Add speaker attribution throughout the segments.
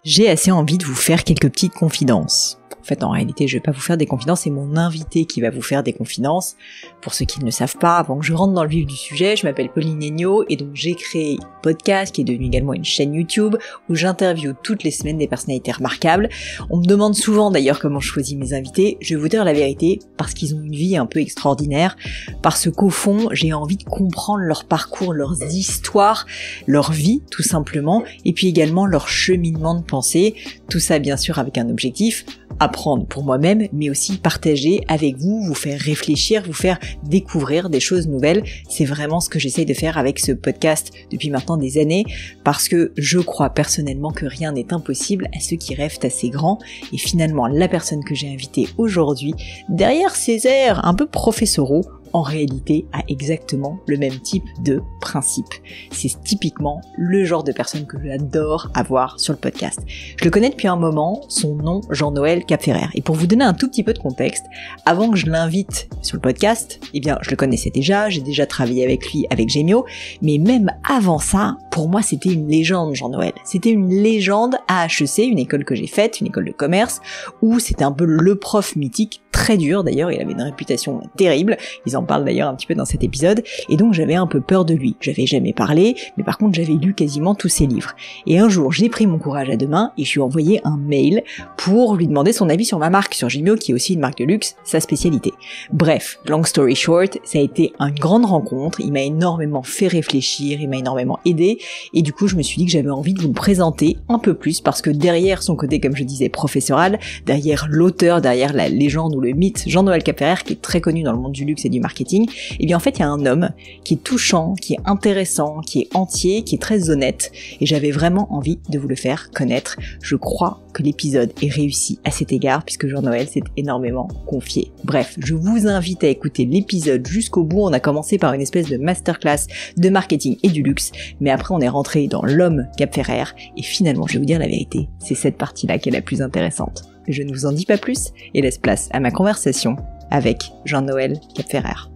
Speaker 1: j'ai assez envie de vous faire quelques petites confidences. En fait, en réalité, je vais pas vous faire des confidences, c'est mon invité qui va vous faire des confidences. Pour ceux qui ne le savent pas, avant que je rentre dans le vif du sujet, je m'appelle Pauline Agneau et donc j'ai créé un podcast qui est devenu également une chaîne YouTube où j'interviewe toutes les semaines des personnalités remarquables. On me demande souvent d'ailleurs comment je choisis mes invités. Je vais vous dire la vérité, parce qu'ils ont une vie un peu extraordinaire, parce qu'au fond, j'ai envie de comprendre leur parcours, leurs histoires, leur vie tout simplement, et puis également leur cheminement de pensée. Tout ça bien sûr avec un objectif, apprendre pour moi-même, mais aussi partager avec vous, vous faire réfléchir, vous faire découvrir des choses nouvelles. C'est vraiment ce que j'essaye de faire avec ce podcast depuis maintenant des années, parce que je crois personnellement que rien n'est impossible à ceux qui rêvent assez grand. Et finalement, la personne que j'ai invitée aujourd'hui, derrière ces airs un peu professoraux, en réalité a exactement le même type de principe. C'est typiquement le genre de personne que j'adore avoir sur le podcast. Je le connais depuis un moment, son nom Jean-Noël Capferrer. Et pour vous donner un tout petit peu de contexte, avant que je l'invite sur le podcast, eh bien je le connaissais déjà, j'ai déjà travaillé avec lui, avec Gemio, mais même avant ça, pour moi c'était une légende Jean-Noël. C'était une légende à HEC, une école que j'ai faite, une école de commerce, où c'était un peu le prof mythique, très dur d'ailleurs, il avait une réputation terrible, ils en parlent d'ailleurs un petit peu dans cet épisode, et donc j'avais un peu peur de lui. J'avais jamais parlé, mais par contre j'avais lu quasiment tous ses livres. Et un jour, j'ai pris mon courage à deux mains et je lui ai envoyé un mail pour lui demander son avis sur ma marque, sur Gemio, qui est aussi une marque de luxe, sa spécialité. Bref, long story short, ça a été une grande rencontre, il m'a énormément fait réfléchir, il m'a énormément aidé, et du coup je me suis dit que j'avais envie de vous le présenter un peu plus, parce que derrière son côté, comme je disais, professoral, derrière l'auteur, derrière la légende ou le mythe Jean-Noël Capferrer, qui est très connu dans le monde du luxe et du marketing, et bien en fait il y a un homme qui est touchant, qui est intéressant, qui est entier, qui est très honnête, et j'avais vraiment envie de vous le faire connaître. Je crois que l'épisode est réussi à cet égard, puisque Jean-Noël s'est énormément confié. Bref, je vous invite à écouter l'épisode jusqu'au bout. On a commencé par une espèce de masterclass de marketing et du luxe, mais après on est rentré dans l'homme Capferrer, et finalement, je vais vous dire la vérité, c'est cette partie-là qui est la plus intéressante. Je ne vous en dis pas plus, et laisse place à ma conversation avec Jean-Noël Capferrer.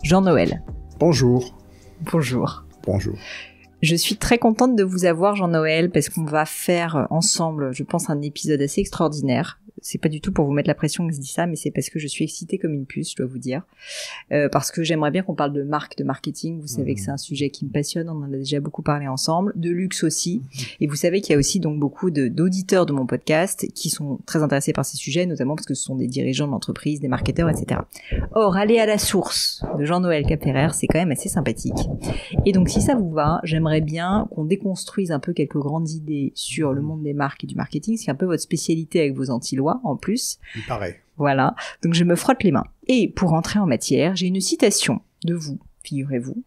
Speaker 1: Jean-Noël.
Speaker 2: Bonjour.
Speaker 1: Bonjour.
Speaker 2: Bonjour.
Speaker 1: Je suis très contente de vous avoir, Jean-Noël, parce qu'on va faire ensemble, je pense, un épisode assez extraordinaire. C'est pas du tout pour vous mettre la pression que je dis ça, mais c'est parce que je suis excitée comme une puce, je dois vous dire. Parce que j'aimerais bien qu'on parle de marque, de marketing. Vous savez que c'est un sujet qui me passionne, on en a déjà beaucoup parlé ensemble. De luxe aussi. Et vous savez qu'il y a aussi donc beaucoup d'auditeurs de mon podcast qui sont très intéressés par ces sujets, notamment parce que ce sont des dirigeants d'entreprise, des marketeurs, etc. Or, aller à la source de Jean-Noël Capferrer, c'est quand même assez sympathique. Et donc, si ça vous va, j'aimerais bien qu'on déconstruise un peu quelques grandes idées sur le monde des marques et du marketing, c'est un peu votre spécialité avec vos anti-lois en plus.
Speaker 2: Il paraît.
Speaker 1: Voilà, donc je me frotte les mains. Et pour entrer en matière, j'ai une citation de vous, figurez-vous,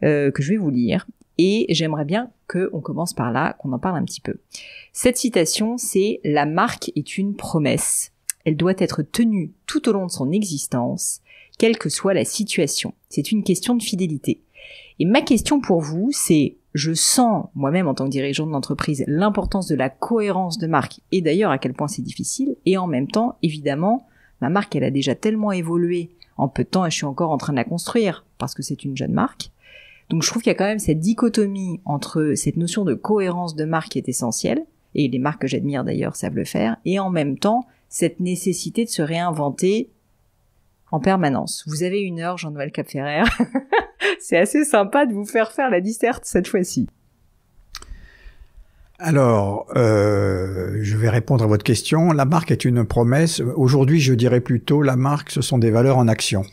Speaker 1: que je vais vous lire. Et j'aimerais bien qu'on commence par là, qu'on en parle un petit peu. Cette citation, c'est « La marque est une promesse. Elle doit être tenue tout au long de son existence, quelle que soit la situation. C'est une question de fidélité. » Et ma question pour vous, c'est, je sens moi-même en tant que dirigeant d'entreprise l'importance de la cohérence de marque, et d'ailleurs à quel point c'est difficile, et en même temps, évidemment, ma marque elle a déjà tellement évolué en peu de temps et je suis encore en train de la construire, parce que c'est une jeune marque. Donc je trouve qu'il y a quand même cette dichotomie entre cette notion de cohérence de marque qui est essentielle, et les marques que j'admire d'ailleurs savent le faire, et en même temps, cette nécessité de se réinventer en permanence. Vous avez 1 heure, Jean-Noël Capferrer. C'est assez sympa de vous faire la disserte cette fois-ci.
Speaker 2: Alors, je vais répondre à votre question. La marque est une promesse. Aujourd'hui, je dirais plutôt la marque, ce sont des valeurs en action.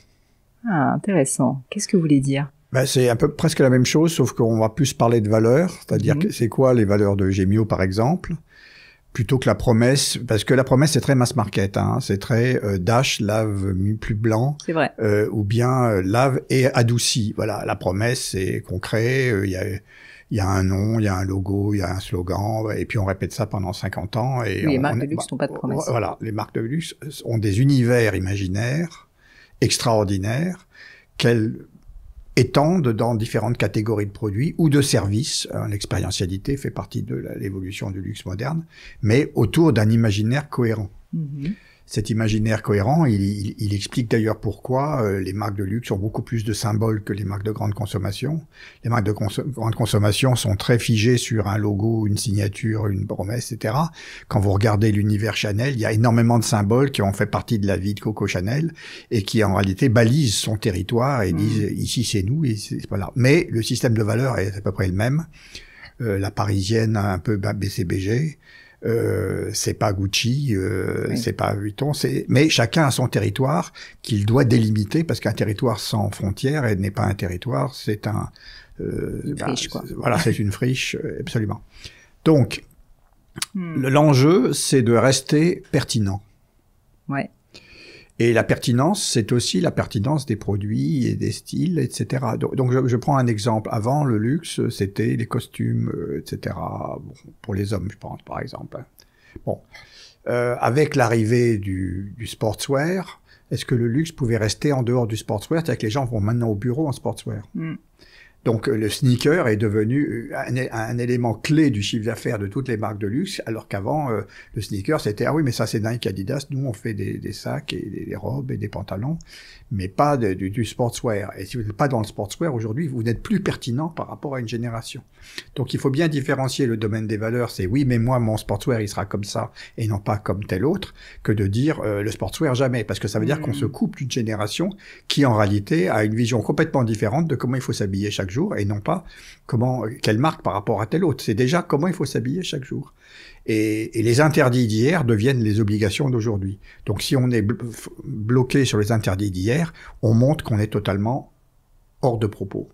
Speaker 1: Ah, intéressant. Qu'est-ce que vous voulez dire ?
Speaker 2: C'est un peu presque la même chose, sauf qu'on va plus parler de valeurs. C'est-à-dire, c'est quoi les valeurs de Gemio, par exemple ? Plutôt que la promesse, parce que la promesse c'est très mass market, hein, c'est très dash, lave, plus blanc,
Speaker 1: c'est vrai.
Speaker 2: Ou bien lave et adouci. Voilà, la promesse c'est concret, il y a un nom, il y a un logo, il y a un slogan, et puis on répète ça pendant 50 ans. Et
Speaker 1: oui, les marques de luxe n'ont pas de promesse.
Speaker 2: Voilà, les marques de luxe ont des univers imaginaires extraordinaires qu'elles étendent dans différentes catégories de produits ou de services. L'expérientialité fait partie de l'évolution du luxe moderne, mais autour d'un imaginaire cohérent. Cet imaginaire cohérent, il explique d'ailleurs pourquoi les marques de luxe ont beaucoup plus de symboles que les marques de grande consommation. Les marques de grande consommation sont très figées sur un logo, une signature, une promesse, etc. Quand vous regardez l'univers Chanel, il y a énormément de symboles qui ont fait partie de la vie de Coco Chanel et qui en réalité balisent son territoire et disent ici c'est nous et c'est pas là. Mais le système de valeurs est à peu près le même. La parisienne a un peu BCBG. C'est pas Gucci, c'est pas Vuitton, mais chacun a son territoire qu'il doit délimiter parce qu'un territoire sans frontières n'est pas un territoire, c'est
Speaker 1: une friche, quoi.
Speaker 2: Voilà, c'est une friche, absolument. Donc, l'enjeu, c'est de rester pertinent.
Speaker 1: Ouais.
Speaker 2: Et la pertinence, c'est aussi la pertinence des produits et des styles, etc. Donc je prends un exemple. Avant, le luxe, c'était les costumes, etc. Bon, pour les hommes, je pense, par exemple. Bon, avec l'arrivée du sportswear, est-ce que le luxe pouvait rester en dehors du sportswear? C'est-à-dire que les gens vont maintenant au bureau en sportswear. Donc le sneaker est devenu un élément clé du chiffre d'affaires de toutes les marques de luxe, alors qu'avant, le sneaker, c'était « Ah oui, mais ça c'est Nike, Adidas, nous on fait des sacs et des robes et des pantalons, mais pas du sportswear. » Et si vous n'êtes pas dans le sportswear aujourd'hui, vous n'êtes plus pertinent par rapport à une génération. Donc il faut bien différencier le domaine des valeurs, c'est « Oui, mais moi, mon sportswear, il sera comme ça et non pas comme tel autre », que de dire le sportswear jamais, parce que ça veut dire qu'on se coupe d'une génération qui en réalité a une vision complètement différente de comment il faut s'habiller chaque jour et non pas quelle marque par rapport à telle autre. C'est déjà comment il faut s'habiller chaque jour. Et les interdits d'hier deviennent les obligations d'aujourd'hui. Donc si on est bloqué sur les interdits d'hier, on montre qu'on est totalement hors de propos.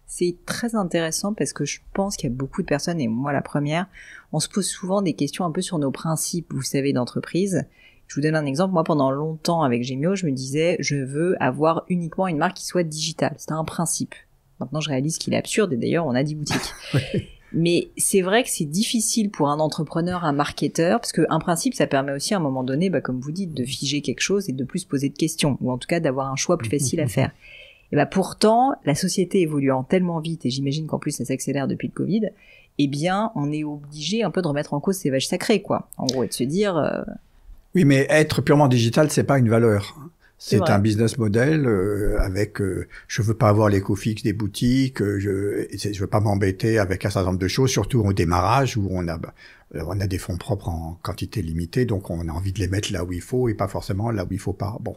Speaker 1: C'est très intéressant parce que je pense qu'il y a beaucoup de personnes, et moi la première, on se pose souvent des questions un peu sur nos principes, vous savez, d'entreprise. Je vous donne un exemple. Moi, pendant longtemps avec Gemio, je me disais, je veux avoir uniquement une marque qui soit digitale. C'était un principe. Maintenant, je réalise qu'il est absurde et d'ailleurs, on a 10 boutiques. Mais c'est vrai que c'est difficile pour un entrepreneur, un marketeur, parce qu'un principe, ça permet aussi à un moment donné, comme vous dites, de figer quelque chose et de plus se poser de questions, ou en tout cas d'avoir un choix plus facile à faire. Et pourtant, la société évoluant tellement vite, et j'imagine qu'en plus ça s'accélère depuis le Covid, eh bien, on est obligé un peu de remettre en cause ces vaches sacrées, quoi. En gros, et de se dire...
Speaker 2: Oui, mais être purement digital, c'est pas une valeur. C'est un business model avec je veux pas avoir les coûts fixes des boutiques, je veux pas m'embêter avec un certain nombre de choses, surtout au démarrage où on a des fonds propres en quantité limitée, donc on a envie de les mettre là où il faut et pas forcément là où il faut pas. Bon,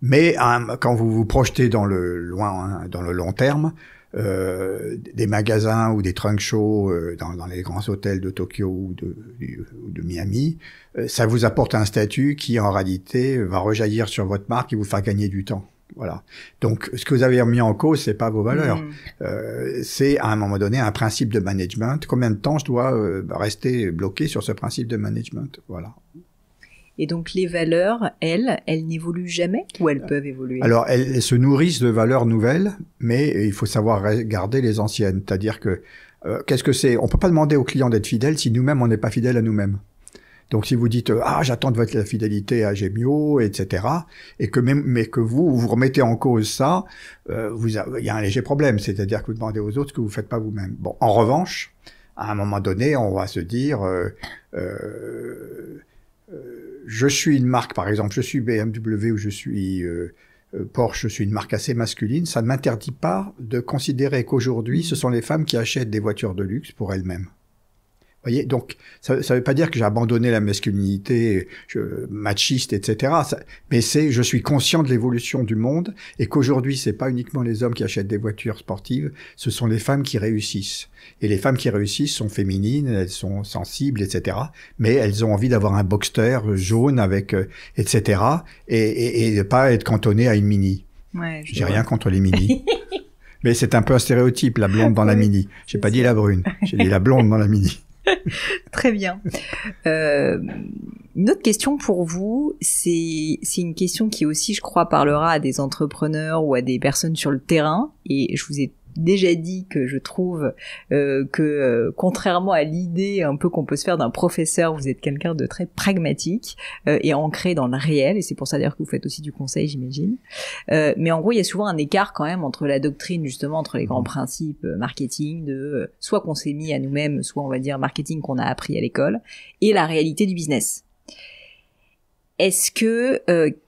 Speaker 2: mais quand vous vous projetez dans le long terme, des magasins ou des trunk shows dans les grands hôtels de Tokyo ou de Miami, ça vous apporte un statut qui en réalité va rejaillir sur votre marque et vous faire gagner du temps. Voilà. Donc ce que vous avez remis en cause, c'est pas vos valeurs. C'est à un moment donné un principe de management. Combien de temps je dois rester bloqué sur ce principe de management? Voilà.
Speaker 1: Et donc les valeurs, elles n'évoluent jamais ou elles peuvent évoluer? Alors
Speaker 2: elles se nourrissent de valeurs nouvelles, mais il faut savoir garder les anciennes. C'est-à-dire que qu'est-ce que c'est? On peut pas demander aux clients d'être fidèles si nous-mêmes on n'est pas fidèles à nous-mêmes. Donc si vous dites j'attends de votre fidélité à Gemio, etc. et que vous remettez en cause ça, il y a un léger problème. C'est-à-dire que vous demandez aux autres ce que vous faites pas vous-même. Bon, en revanche, à un moment donné, on va se dire je suis une marque, par exemple, je suis BMW ou je suis Porsche, je suis une marque assez masculine, ça ne m'interdit pas de considérer qu'aujourd'hui, ce sont les femmes qui achètent des voitures de luxe pour elles-mêmes. Vous voyez, donc ça veut pas dire que j'ai abandonné la masculinité machiste, etc. Mais je suis conscient de l'évolution du monde et qu'aujourd'hui, c'est pas uniquement les hommes qui achètent des voitures sportives, ce sont les femmes qui réussissent. Et les femmes qui réussissent sont féminines, elles sont sensibles, etc. Mais elles ont envie d'avoir un Boxster jaune avec, etc. Et de pas être cantonnées à une Mini.
Speaker 1: Ouais,
Speaker 2: j'ai rien contre les Mini. Mais c'est un peu un stéréotype, la blonde dans la Mini. J'ai pas dit la brune, j'ai dit la blonde dans la Mini.
Speaker 1: Très bien. Une autre question pour vous, c'est une question qui aussi, je crois, parlera à des entrepreneurs ou à des personnes sur le terrain. Et je vous ai déjà dit que je trouve que contrairement à l'idée un peu qu'on peut se faire d'un professeur, vous êtes quelqu'un de très pragmatique et ancré dans le réel, et c'est pour ça d'ailleurs que vous faites aussi du conseil, j'imagine. Mais en gros, il y a souvent un écart quand même entre la doctrine, justement, entre les grands principes marketing, de soit qu'on s'est mis à nous-mêmes, soit on va dire marketing qu'on a appris à l'école, et la réalité du business. Est-ce que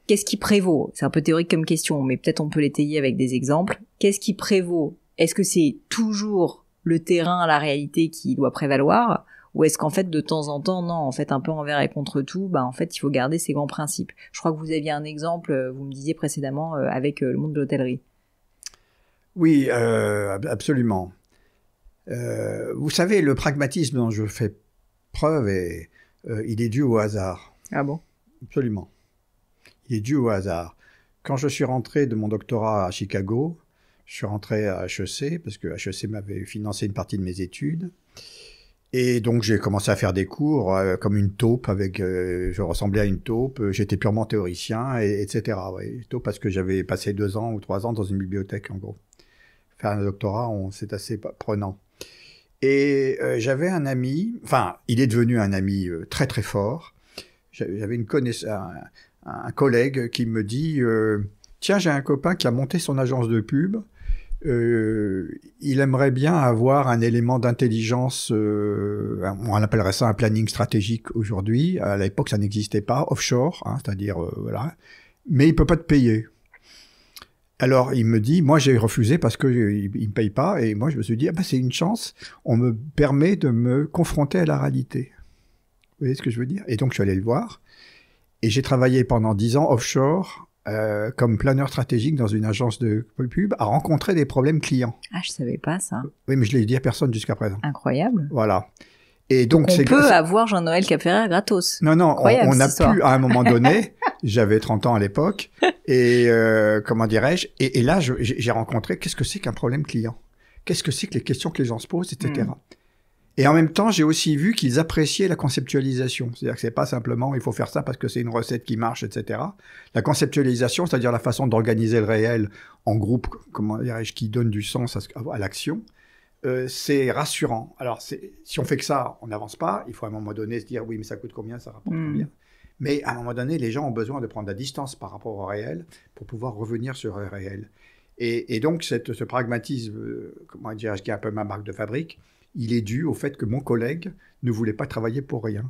Speaker 1: qu'est-ce qui prévaut? C'est un peu théorique comme question, mais peut-être on peut l'étayer avec des exemples. Qu'est-ce qui prévaut? Est-ce que c'est toujours le terrain, la réalité qui doit prévaloir? Ou est-ce qu'en fait, de temps en temps, non, en fait, un peu envers et contre tout, en fait, il faut garder ces grands principes. Je crois que vous aviez un exemple, vous me disiez précédemment, avec le monde de l'hôtellerie.
Speaker 2: Oui, absolument. Vous savez, le pragmatisme dont je fais preuve, il est dû au hasard.
Speaker 1: Ah bon?
Speaker 2: Absolument. Il est dû au hasard. Quand je suis rentré de mon doctorat à Chicago, je suis rentré à HEC, parce que HEC m'avait financé une partie de mes études. Et donc, j'ai commencé à faire des cours comme une taupe, je ressemblais à une taupe, j'étais purement théoricien, etc. Ouais, taupe parce que j'avais passé 2 ans ou 3 ans dans une bibliothèque, en gros. Faire un doctorat, c'est assez prenant. Et j'avais un ami, enfin, il est devenu un ami très très fort. J'avais un collègue qui me dit tiens, j'ai un copain qui a monté son agence de pub. Il aimerait bien avoir un élément d'intelligence, on appellerait ça un planning stratégique aujourd'hui. À l'époque, ça n'existait pas, offshore, c'est-à-dire, voilà. Mais il peut pas te payer. Alors, il me dit, moi j'ai refusé parce que il me paye pas, et moi je me suis dit, c'est une chance, on me permet de me confronter à la réalité. Vous voyez ce que je veux dire? Et donc, je suis allé le voir, et j'ai travaillé pendant 10 ans offshore, comme planeur stratégique dans une agence de pub, à rencontrer des problèmes clients.
Speaker 1: Ah, je savais pas ça.
Speaker 2: Oui, mais je l'ai dit à personne jusqu'à présent.
Speaker 1: Incroyable.
Speaker 2: Voilà. Et donc,
Speaker 1: on peut avoir Jean-Noël Capferrer gratos.
Speaker 2: Non, on a pu, à un moment donné, j'avais 30 ans à l'époque, et comment dirais-je, et là, j'ai rencontré, qu'est-ce que c'est qu'un problème client? Qu'est-ce que c'est que les questions que les gens se posent, etc. Et en même temps, j'ai aussi vu qu'ils appréciaient la conceptualisation. C'est-à-dire que c'est pas simplement, il faut faire ça parce que c'est une recette qui marche, etc. La conceptualisation, c'est-à-dire la façon d'organiser le réel en groupe, comment dirais-je, qui donne du sens à l'action, c'est rassurant. Alors, si on fait que ça, on n'avance pas. Il faut à un moment donné se dire, oui, mais ça coûte combien, ça rapporte combien. Mais à un moment donné, les gens ont besoin de prendre la distance par rapport au réel pour pouvoir revenir sur le réel. Et donc, ce pragmatisme, comment dirais-je, qui est un peu ma marque de fabrique, il est dû au fait que mon collègue ne voulait pas travailler pour rien.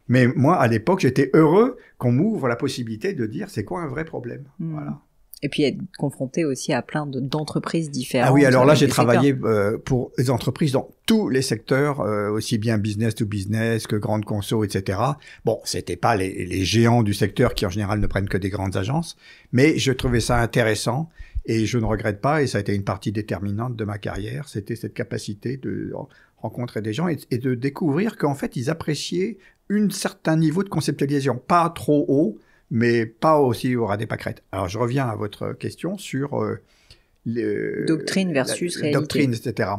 Speaker 2: Mais moi, à l'époque, j'étais heureux qu'on m'ouvre la possibilité de dire c'est quoi un vrai problème. Voilà.
Speaker 1: Et puis être confronté aussi à plein d'entreprises différentes.
Speaker 2: Ah oui, alors là, j'ai travaillé pour les entreprises dans tous les secteurs, aussi bien business to business que grandes conso, etc. Bon, c'était pas les géants du secteur qui en général ne prennent que des grandes agences, mais je trouvais ça intéressant. Et je ne regrette pas, et ça a été une partie déterminante de ma carrière, c'était cette capacité de rencontrer des gens et de découvrir qu'en fait, ils appréciaient un certain niveau de conceptualisation. Pas trop haut, mais pas aussi au ras des pâquerettes. Alors, je reviens à votre question sur
Speaker 1: doctrine versus réalité.
Speaker 2: Doctrine, etc.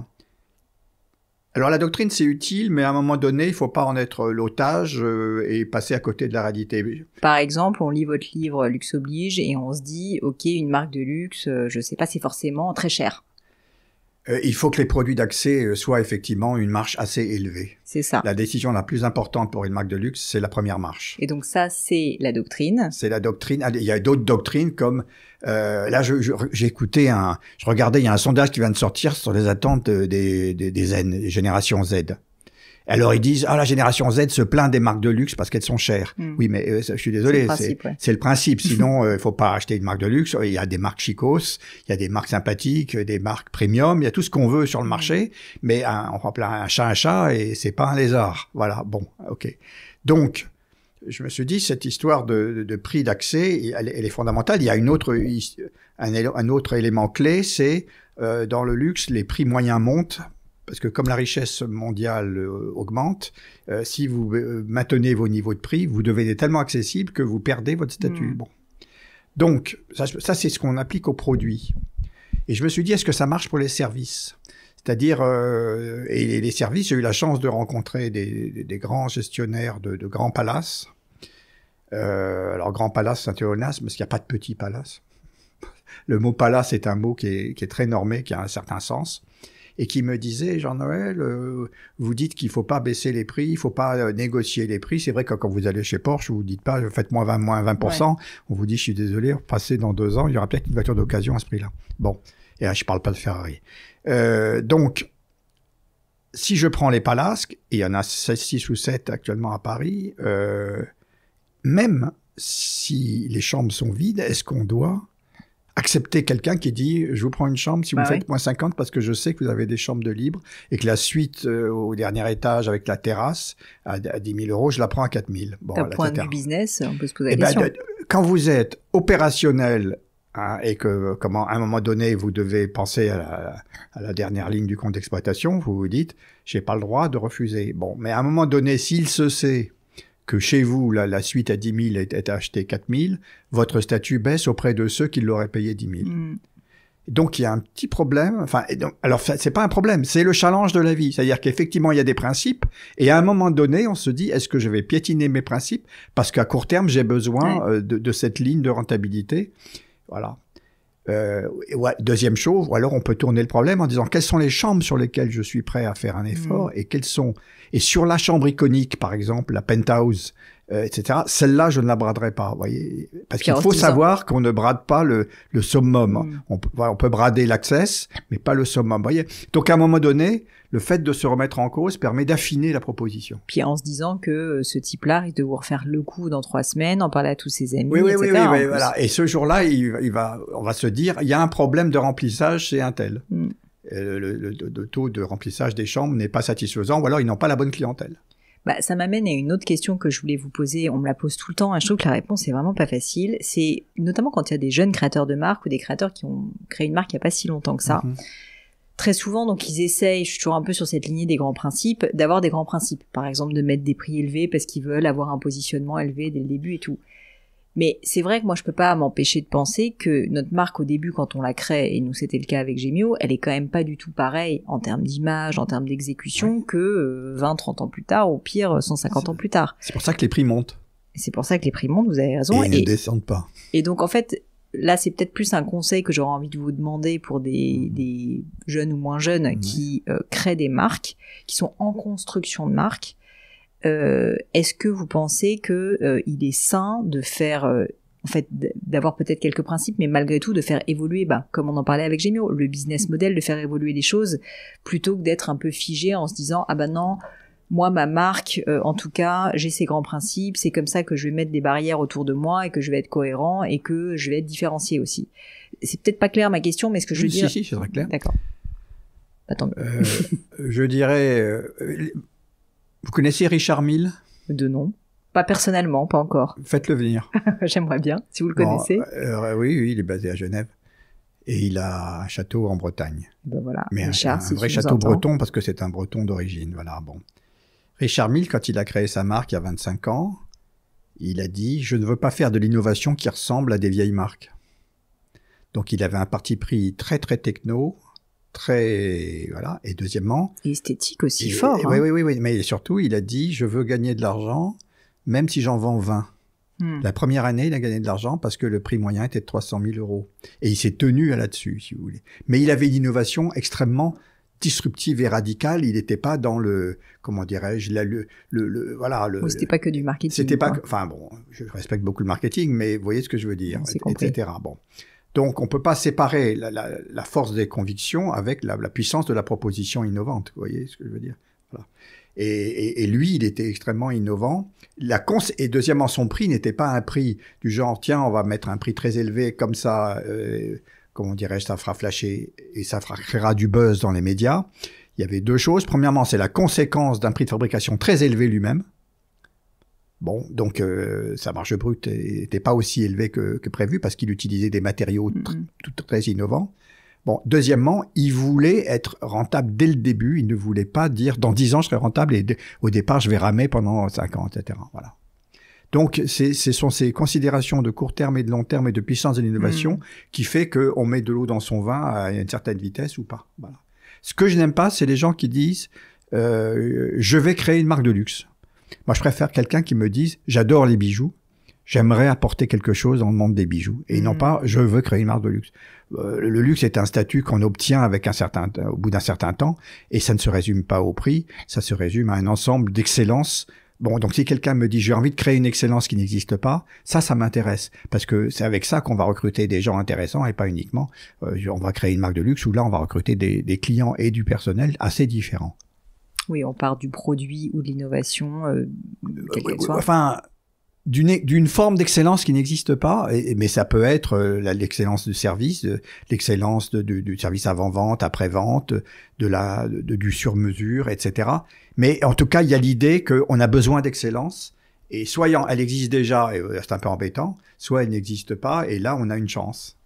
Speaker 2: Alors, la doctrine, c'est utile, mais à un moment donné, il ne faut pas en être l'otage et passer à côté de la réalité.
Speaker 1: Par exemple, on lit votre livre Luxe oblige et on se dit, ok, une marque de luxe, je ne sais pas, c'est forcément très cher.
Speaker 2: Il faut que les produits d'accès soient effectivement une marge assez élevée.
Speaker 1: C'est ça.
Speaker 2: La décision la plus importante pour une marque de luxe, c'est la première marche.
Speaker 1: Et donc ça, c'est la doctrine.
Speaker 2: C'est la doctrine. Il y a d'autres doctrines comme là, j'ai écouté je regardais, il y a un sondage qui vient de sortir sur les attentes des générations Z. Alors ils disent la génération Z se plaint des marques de luxe parce qu'elles sont chères. Oui, mais je suis désolé, c'est le principe. Sinon, il faut pas acheter une marque de luxe. Il y a des marques chicos, il y a des marques sympathiques, des marques premium, il y a tout ce qu'on veut sur le marché. Mais on rappelle un chat et c'est pas un lézard. Voilà. Bon, ok. Donc, je me suis dit cette histoire de prix d'accès, elle est fondamentale. Il y a un autre élément clé, c'est dans le luxe, les prix moyens montent. Parce que comme la richesse mondiale augmente, si vous maintenez vos niveaux de prix, vous devenez tellement accessible que vous perdez votre statut. Bon. Donc, ça c'est ce qu'on applique aux produits. Et je me suis dit, est-ce que ça marche pour les services? C'est-à-dire, et les services, j'ai eu la chance de rencontrer des grands gestionnaires de grands palaces. Alors, grand palace Saint-Théonas, parce qu'il n'y a pas de petits palaces. le mot palace est un mot qui est très normé, qui a un certain sens, et qui me disait, Jean-Noël, vous dites qu'il faut pas baisser les prix, il faut pas négocier les prix. C'est vrai que quand vous allez chez Porsche, vous dites pas, faites-moi moins 20%. Ouais. On vous dit, je suis désolé, passez dans 2 ans, il y aura peut-être une voiture d'occasion à ce prix-là. Bon. Et là, je parle pas de Ferrari. Donc, si je prends les Palace, et il y en a 6 ou 7 actuellement à Paris, même si les chambres sont vides, est-ce qu'on doit accepter quelqu'un qui dit je vous prends une chambre si vous faites moins 50 parce que je sais que vous avez des chambres de libre et que la suite au dernier étage avec la terrace à 10 000 euros, je la prends à 4 000. Bon,
Speaker 1: d'un point de vue business, on peut se poser la question.
Speaker 2: Quand vous êtes opérationnel et que à un moment donné vous devez penser à la dernière ligne du compte d'exploitation, vous vous dites j'ai pas le droit de refuser. Bon, mais à un moment donné, s'il se sait que chez vous, la suite à 10 000 est achetée 4 000, votre statut baisse auprès de ceux qui l'auraient payé 10 000. Donc, il y a un petit problème. Alors, c'est pas un problème, c'est le challenge de la vie. C'est-à-dire qu'effectivement, il y a des principes, et à un moment donné, on se dit, est-ce que je vais piétiner mes principes? Parce qu'à court terme, j'ai besoin de cette ligne de rentabilité. Voilà. Deuxième chose, ou alors on peut tourner le problème en disant quelles sont les chambres sur lesquelles je suis prêt à faire un effort et sur la chambre iconique, par exemple, la penthouse, etc. Celle-là, je ne la braderai pas, vous voyez, parce qu'il faut savoir qu'on ne brade pas le summum. On peut brader l'access, mais pas le summum, vous voyez. Donc à un moment donné, le fait de se remettre en cause permet d'affiner la proposition.
Speaker 1: Puis en se disant que ce type-là risque de vous refaire le coup dans 3 semaines, en parler à tous ses amis,
Speaker 2: etc.
Speaker 1: Oui,
Speaker 2: voilà. Et ce jour-là, on va se dire, il y a un problème de remplissage chez un tel. Le taux de remplissage des chambres n'est pas satisfaisant, ou alors ils n'ont pas la bonne clientèle.
Speaker 1: Ça m'amène à une autre question que je voulais vous poser. On me la pose tout le temps et je trouve que la réponse est vraiment pas facile. C'est notamment quand il y a des jeunes créateurs de marques ou des créateurs qui ont créé une marque il n'y a pas si longtemps que ça. Très souvent, donc, ils essayent, je suis toujours un peu sur cette lignée des grands principes, d'avoir des grands principes. Par exemple, de mettre des prix élevés parce qu'ils veulent avoir un positionnement élevé dès le début et tout. Mais c'est vrai que moi, je peux pas m'empêcher de penser que notre marque, au début, quand on la crée, et nous, c'était le cas avec Gemio, elle est quand même pas du tout pareille en termes d'image, en termes d'exécution que 20, 30 ans plus tard, au pire, 150 ans plus tard.
Speaker 2: C'est pour ça que les prix montent.
Speaker 1: Et c'est pour ça que les prix montent, vous avez raison.
Speaker 2: Et ils ne descendent pas.
Speaker 1: Et donc, en fait, là, c'est peut-être plus un conseil que j'aurais envie de vous demander pour des jeunes ou moins jeunes qui créent des marques, qui sont en construction de marques. Est-ce que vous pensez que il est sain de faire, en fait, d'avoir peut-être quelques principes, mais malgré tout de faire évoluer, comme on en parlait avec Gemio, le business model, de faire évoluer les choses, plutôt que d'être un peu figé en se disant non, moi ma marque, en tout cas, j'ai ces grands principes, c'est comme ça que je vais mettre des barrières autour de moi et que je vais être cohérent et que je vais être différencié aussi. C'est peut-être pas clair ma question, mais ce que je veux dire.
Speaker 2: Si, c'est très clair.
Speaker 1: D'accord. Attends.
Speaker 2: Je dirais. Vous connaissez Richard Mille?
Speaker 1: De nom. Pas personnellement, pas encore.
Speaker 2: Faites-le venir.
Speaker 1: J'aimerais bien, si vous le connaissez.
Speaker 2: Oui, il est basé à Genève. Et il a un château en Bretagne.
Speaker 1: Voilà.
Speaker 2: Mais
Speaker 1: Richard,
Speaker 2: un vrai château breton, parce que c'est un breton d'origine. Voilà, bon. Richard Mille, quand il a créé sa marque il y a 25 ans, il a dit « Je ne veux pas faire de l'innovation qui ressemble à des vieilles marques ». Donc il avait un parti pris très très techno, très voilà, et deuxièmement
Speaker 1: esthétique aussi fort.
Speaker 2: Oui, mais surtout il a dit je veux gagner de l'argent même si j'en vends 20. La première année il a gagné de l'argent parce que le prix moyen était de 300 000 euros et il s'est tenu là-dessus si vous voulez. Mais il avait une innovation extrêmement disruptive et radicale. Il n'était pas dans le comment dirais-je voilà le.
Speaker 1: Oui, c'était pas que du marketing.
Speaker 2: C'était pas enfin bon, je respecte beaucoup le marketing, mais vous voyez ce que je veux dire, etc. Bon. Donc, on peut pas séparer la force des convictions avec la puissance de la proposition innovante. Vous voyez ce que je veux dire? Voilà. Et lui, il était extrêmement innovant. Et deuxièmement, son prix n'était pas un prix du genre, tiens, on va mettre un prix très élevé comme ça, comment dirais-je, ça fera flasher et ça créera du buzz dans les médias. Il y avait 2 choses. Premièrement, c'est la conséquence d'un prix de fabrication très élevé lui-même. Bon, donc sa marge brute n'était pas aussi élevée que prévu parce qu'il utilisait des matériaux très innovants. Bon, deuxièmement, il voulait être rentable dès le début. Il ne voulait pas dire dans 10 ans je serai rentable et au départ je vais ramer pendant 5 ans, etc. Voilà. Donc ce sont ces considérations de court terme et de long terme et de puissance de l'innovation qui fait qu'on met de l'eau dans son vin à une certaine vitesse ou pas. Voilà. Ce que je n'aime pas, c'est les gens qui disent je vais créer une marque de luxe. Moi, je préfère quelqu'un qui me dise « J'adore les bijoux, j'aimerais apporter quelque chose dans le monde des bijoux et non pas je veux créer une marque de luxe. Le luxe est un statut qu'on obtient avec au bout d'un certain temps et ça ne se résume pas au prix, ça se résume à un ensemble d'excellence. Bon, donc si quelqu'un me dit j'ai envie de créer une excellence qui n'existe pas, ça m'intéresse parce que c'est avec ça qu'on va recruter des gens intéressants et pas uniquement on va créer une marque de luxe où là on va recruter des clients et du personnel assez différents.
Speaker 1: Oui, on part du produit ou de l'innovation, quelle qu'elle soit.
Speaker 2: Enfin, d'une forme d'excellence qui n'existe pas, mais ça peut être l'excellence du service, l'excellence du service avant-vente, après-vente, du sur-mesure, etc. Mais en tout cas, il y a l'idée qu'on a besoin d'excellence, et soit elle existe déjà, et c'est un peu embêtant, soit elle n'existe pas, et là, on a une chance.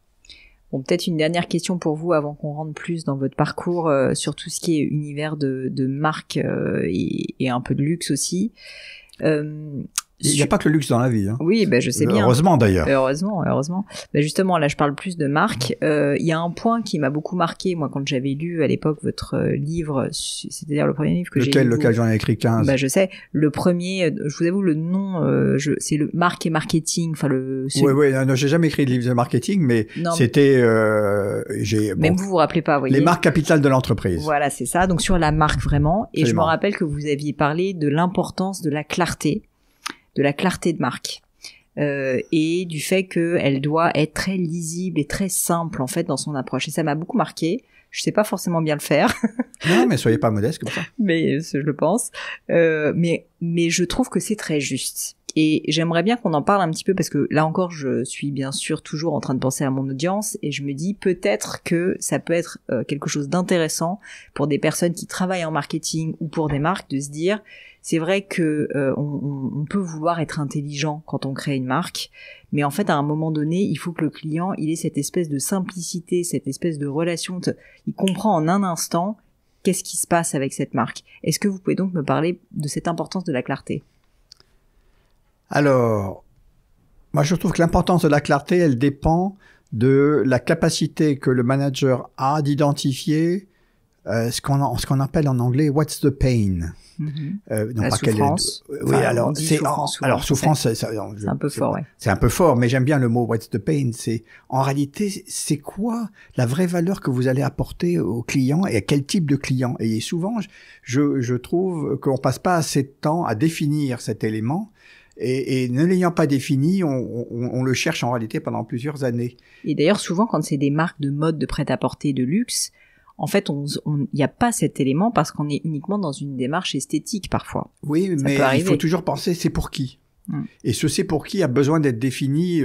Speaker 1: Bon, peut-être une dernière question pour vous avant qu'on rentre plus dans votre parcours sur tout ce qui est univers de marque et un peu de luxe aussi.
Speaker 2: Il n'y a pas que le luxe dans la vie. Hein.
Speaker 1: Oui, je sais bien.
Speaker 2: Heureusement d'ailleurs.
Speaker 1: Heureusement. Justement, là, je parle plus de marque. Il y a un point qui m'a beaucoup marqué, moi, quand j'avais lu à l'époque votre livre, c'est-à-dire le premier livre que j'ai lu.
Speaker 2: Lequel j'en ai écrit 15.
Speaker 1: Je sais. Le premier, je vous avoue, le nom, c'est le marque et marketing. Enfin,
Speaker 2: Oui, non, j'ai jamais écrit de livre de marketing, mais c'était,
Speaker 1: même vous vous rappelez pas, vous voyez.
Speaker 2: Les marques capitales de l'entreprise.
Speaker 1: Voilà, c'est ça. Donc, sur la marque vraiment. Et
Speaker 2: Absolument.
Speaker 1: je me rappelle que vous aviez parlé de l'importance de la clarté de marque et du fait qu'elle doit être très lisible et très simple en fait dans son approche. Et ça m'a beaucoup marqué. Je sais pas forcément bien le faire.
Speaker 2: Non, mais soyez pas modeste comme ça.
Speaker 1: Mais je le pense. Mais je trouve que c'est très juste. Et j'aimerais bien qu'on en parle un petit peu parce que là encore, je suis bien sûr toujours en train de penser à mon audience et je me dis peut-être que ça peut être quelque chose d'intéressant pour des personnes qui travaillent en marketing ou pour des marques de se dire c'est vrai que on peut vouloir être intelligent quand on crée une marque, mais en fait à un moment donné, il faut que le client il ait cette espèce de simplicité, cette espèce de relation, il comprend en un instant qu'est-ce qui se passe avec cette marque. Est-ce que vous pouvez donc me parler de cette importance de la clarté ?
Speaker 2: Alors, moi je trouve que l'importance de la clarté, elle dépend de la capacité que le manager a d'identifier ce qu'on appelle en anglais « what's the pain ».
Speaker 1: La souffrance.
Speaker 2: Oui, alors souffrance, c'est
Speaker 1: un peu fort, ouais.
Speaker 2: C'est un peu fort, mais j'aime bien le mot what's the pain. C'est en réalité, c'est quoi la vraie valeur que vous allez apporter au client et à quel type de client. Et souvent, je trouve qu'on passe pas assez de temps à définir cet élément. Et ne l'ayant pas défini, on le cherche en réalité pendant plusieurs années.
Speaker 1: Et d'ailleurs, souvent, quand c'est des marques de mode, de prêt-à-porter, de luxe, en fait, il n'y a pas cet élément parce qu'on est uniquement dans une démarche esthétique parfois.
Speaker 2: Oui, mais il faut toujours penser c'est pour qui. Et ce c'est pour qui a besoin d'être défini,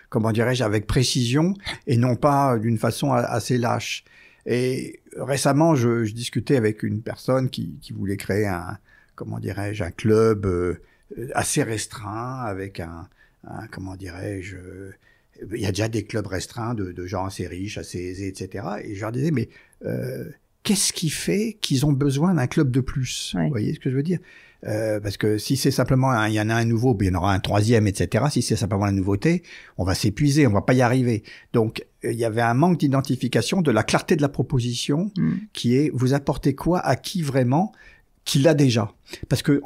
Speaker 2: comment dirais-je, avec précision et non pas d'une façon assez lâche. Et récemment, je discutais avec une personne qui voulait créer un club assez restreint avec comment dirais-je, il y a déjà des clubs restreints de gens assez riches, assez aisés, etc. Et je leur disais, mais qu'est-ce qui fait qu'ils ont besoin d'un club de plus ?
Speaker 1: Ouais.
Speaker 2: Vous voyez ce que je veux dire ? Parce que si c'est simplement, il y en a un nouveau, il y en aura un troisième, etc. Si c'est simplement la nouveauté, on va s'épuiser, on va pas y arriver. Donc, il y avait un manque d'identification de la clarté de la proposition qui est, vous apportez quoi à qui vraiment, qui l'a déjà ? Parce que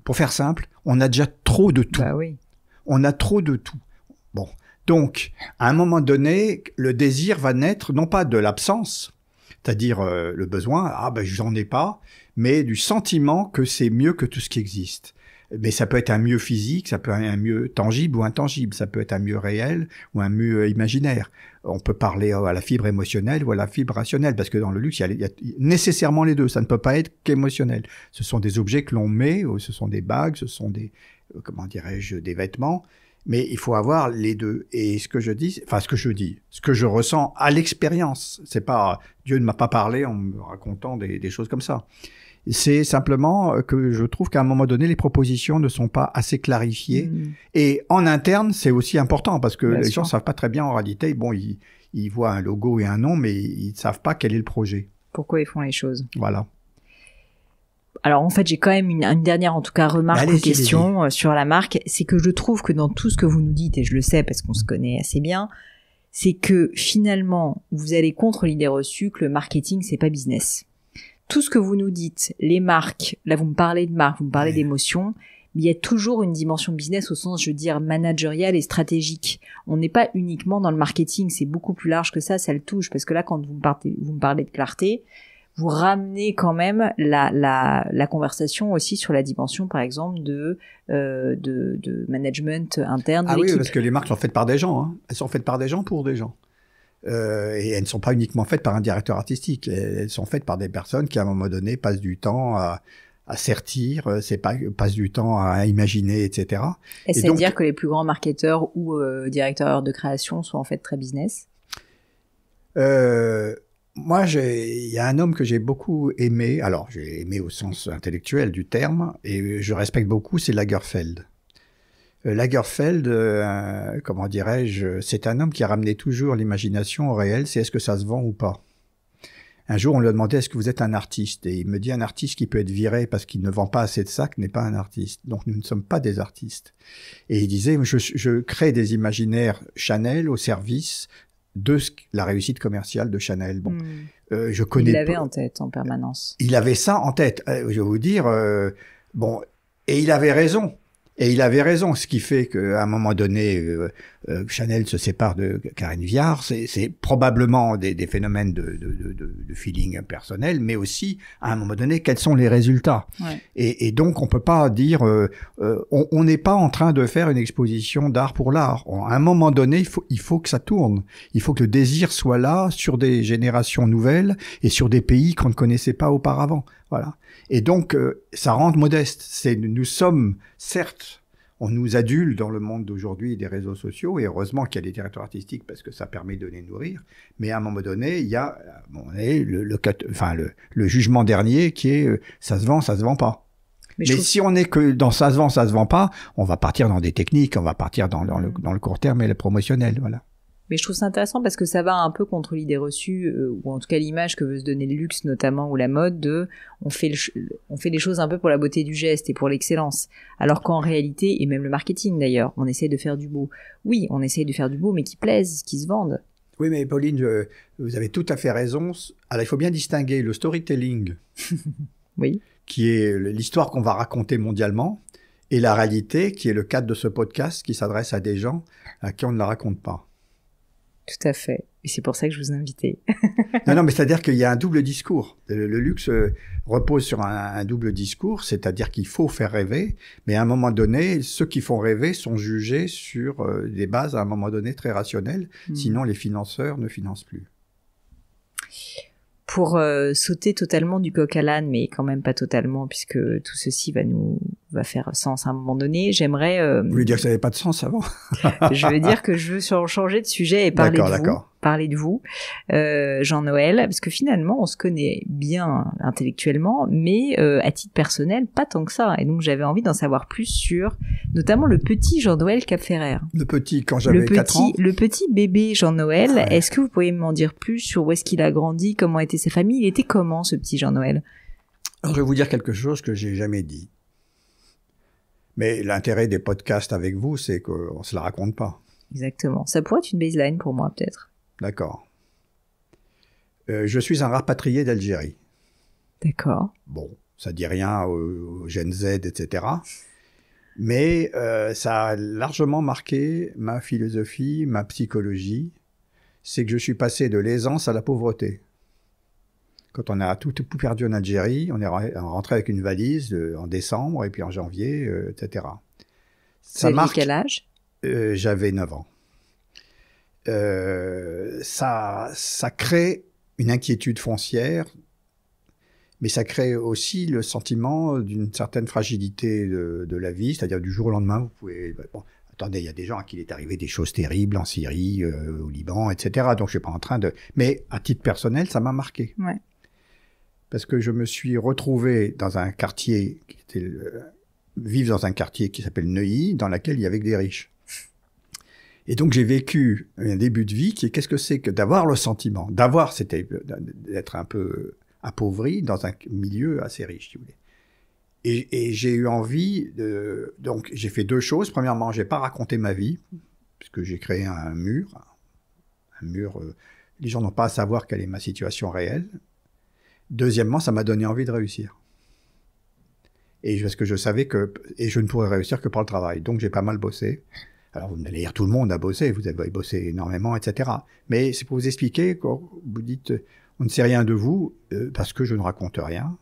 Speaker 2: pour faire simple, on a déjà trop de tout.
Speaker 1: Bah oui.
Speaker 2: On a trop de tout. Bon. Donc, à un moment donné, le désir va naître, non pas de l'absence, c'est-à-dire le besoin, j'en ai pas, mais du sentiment que c'est mieux que tout ce qui existe. Mais ça peut être un mieux physique, ça peut être un mieux tangible ou intangible, ça peut être un mieux réel ou un mieux imaginaire. On peut parler à la fibre émotionnelle ou à la fibre rationnelle, parce que dans le luxe, il y a nécessairement les deux, ça ne peut pas être qu'émotionnel. Ce sont des objets que l'on met, ce sont des bagues, ce sont des, des vêtements, mais il faut avoir les deux. Et ce que je ressens à l'expérience, c'est pas, Dieu ne m'a pas parlé en me racontant des choses comme ça. C'est simplement que je trouve qu'à un moment donné, les propositions ne sont pas assez clarifiées. Et en interne, c'est aussi important parce que les gens savent pas très bien en réalité. Bon, ils voient un logo et un nom, mais ils ne savent pas quel est le projet.
Speaker 1: Pourquoi ils font les choses.
Speaker 2: Voilà.
Speaker 1: Alors en fait, j'ai quand même une dernière, en tout cas, remarque ou question sur la marque. C'est que je trouve que dans tout ce que vous nous dites, et je le sais parce qu'on se connaît assez bien, c'est que finalement, vous allez contre l'idée reçue que le marketing, c'est pas business. Tout ce que vous nous dites, les marques, là vous me parlez de marques, vous me parlez d'émotions, Mais il y a toujours une dimension business au sens, je veux dire, managérial et stratégique. On n'est pas uniquement dans le marketing, c'est beaucoup plus large que ça le touche. Parce que là, quand vous me parlez de clarté, vous ramenez quand même la conversation aussi sur la dimension, par exemple, de management interne de l'équipe.
Speaker 2: Oui, parce que les marques sont faites par des gens. Hein. Elles sont faites par des gens pour des gens. Et elles ne sont pas uniquement faites par un directeur artistique. Elles sont faites par des personnes qui, à un moment donné, passent du temps à sertir, passent du temps à imaginer, etc.
Speaker 1: Est-ce à dire que les plus grands marketeurs ou directeurs de création sont en fait très business?
Speaker 2: Moi, il y a un homme que j'ai beaucoup aimé. Alors, j'ai aimé au sens intellectuel du terme, et je respecte beaucoup, c'est Lagerfeld. Lagerfeld, comment dirais-je, c'est un homme qui a ramené toujours l'imagination au réel, c'est est-ce que ça se vend ou pas. Un jour, on lui a demandé est-ce que vous êtes un artiste, et il me dit un artiste qui peut être viré parce qu'il ne vend pas assez de sacs n'est pas un artiste. Donc nous ne sommes pas des artistes. Et il disait je crée des imaginaires Chanel au service de la réussite commerciale de Chanel. Bon, je connais.
Speaker 1: Il l'avait en tête en permanence.
Speaker 2: Il avait ça en tête. Je vais vous dire, bon, et il avait raison. Et il avait raison, ce qui fait qu'à un moment donné, Chanel se sépare de Karine Viard. C'est probablement des phénomènes de feeling personnel, mais aussi, à un moment donné, quels sont les résultats. Ouais. Et donc, on peut pas dire... on n'est pas en train de faire une exposition d'art pour l'art. À un moment donné, il faut que ça tourne. Il faut que le désir soit là sur des générations nouvelles et sur des pays qu'on ne connaissait pas auparavant. Voilà. Et donc, ça rend modeste. Nous sommes, certes, on nous adule dans le monde d'aujourd'hui des réseaux sociaux, et heureusement qu'il y a des directeurs artistiques parce que ça permet de les nourrir. Mais à un moment donné, il y a le jugement dernier qui est ça se vend pas. Mais si on est que dans ça se vend pas, on va partir dans des techniques, on va partir dans le court terme et le promotionnel, voilà.
Speaker 1: Mais je trouve ça intéressant parce que ça va un peu contre l'idée reçue, ou en tout cas l'image que veut se donner le luxe notamment, ou la mode, on fait les choses un peu pour la beauté du geste et pour l'excellence. Alors qu'en réalité, et même le marketing d'ailleurs, on essaie de faire du beau. Oui, on essaie de faire du beau, mais qui plaise, qui se vende.
Speaker 2: Oui, mais Pauline, vous avez tout à fait raison. Alors il faut bien distinguer le storytelling,
Speaker 1: oui,
Speaker 2: qui est l'histoire qu'on va raconter mondialement, et la réalité, qui est le cadre de ce podcast, qui s'adresse à des gens à qui on ne la raconte pas.
Speaker 1: Tout à fait. Et c'est pour ça que je vous ai invité.
Speaker 2: Non, mais c'est-à-dire qu'il y a un double discours. Le luxe repose sur un double discours, c'est-à-dire qu'il faut faire rêver, mais à un moment donné, ceux qui font rêver sont jugés sur des bases à un moment donné très rationnelles, sinon les financeurs ne financent plus.
Speaker 1: Pour sauter totalement du coq à l'âne, mais quand même pas totalement, puisque tout ceci va faire sens à un moment donné, j'aimerais...
Speaker 2: Vous voulez dire que ça n'avait pas de sens avant?
Speaker 1: Je veux dire que je veux changer de sujet et parler de vous, Jean-Noël, parce que finalement, on se connaît bien intellectuellement, mais à titre personnel, pas tant que ça. Et donc, j'avais envie d'en savoir plus sur, notamment le petit Jean-Noël Capferrer.
Speaker 2: Le petit, quand j'avais 4 ans.
Speaker 1: Le petit bébé Jean-Noël, ouais. Est-ce que vous pourriez m'en dire plus sur où est-ce qu'il a grandi, comment était sa famille? Il était comment, ce petit Jean-Noël?
Speaker 2: Alors, je vais vous dire quelque chose que j'ai jamais dit. Mais l'intérêt des podcasts avec vous, c'est qu'on se la raconte pas.
Speaker 1: Exactement. Ça pourrait être une baseline pour moi, peut-être.
Speaker 2: D'accord. Je suis un rapatrié d'Algérie.
Speaker 1: D'accord.
Speaker 2: Bon, ça dit rien aux Gen Z, etc. Mais ça a largement marqué ma philosophie, ma psychologie. C'est que je suis passé de l'aisance à la pauvreté. Quand on a tout perdu en Algérie, on est rentré avec une valise en décembre et puis en janvier, etc.
Speaker 1: Ça marque. Quel âge?
Speaker 2: J'avais 9 ans. Ça crée une inquiétude foncière, mais ça crée aussi le sentiment d'une certaine fragilité de la vie, c'est-à-dire du jour au lendemain, vous pouvez... Bon, attendez, il y a des gens à qui il est arrivé des choses terribles en Syrie, au Liban, etc. Donc je suis pas en train de... Mais à titre personnel, ça m'a marqué.
Speaker 1: Ouais.
Speaker 2: Parce que je me suis retrouvé dans un quartier, vivre dans un quartier qui s'appelle Neuilly, dans lequel il y avait que des riches. Et donc j'ai vécu un début de vie qui est qu'est-ce que c'est que d'avoir le sentiment, c'était d'être un peu appauvri dans un milieu assez riche, si vous voulez. Et j'ai eu envie de... Donc j'ai fait 2 choses. Premièrement, j'ai pas raconté ma vie, puisque j'ai créé un mur. Les gens n'ont pas à savoir quelle est ma situation réelle. Deuxièmement, ça m'a donné envie de réussir. Et parce que je savais et je ne pourrais réussir que par le travail. Donc, j'ai pas mal bossé. Alors, vous allez dire, tout le monde a bossé, vous avez bossé énormément, etc. Mais c'est pour vous expliquer, quand vous dites, on ne sait rien de vous, parce que je ne raconte rien.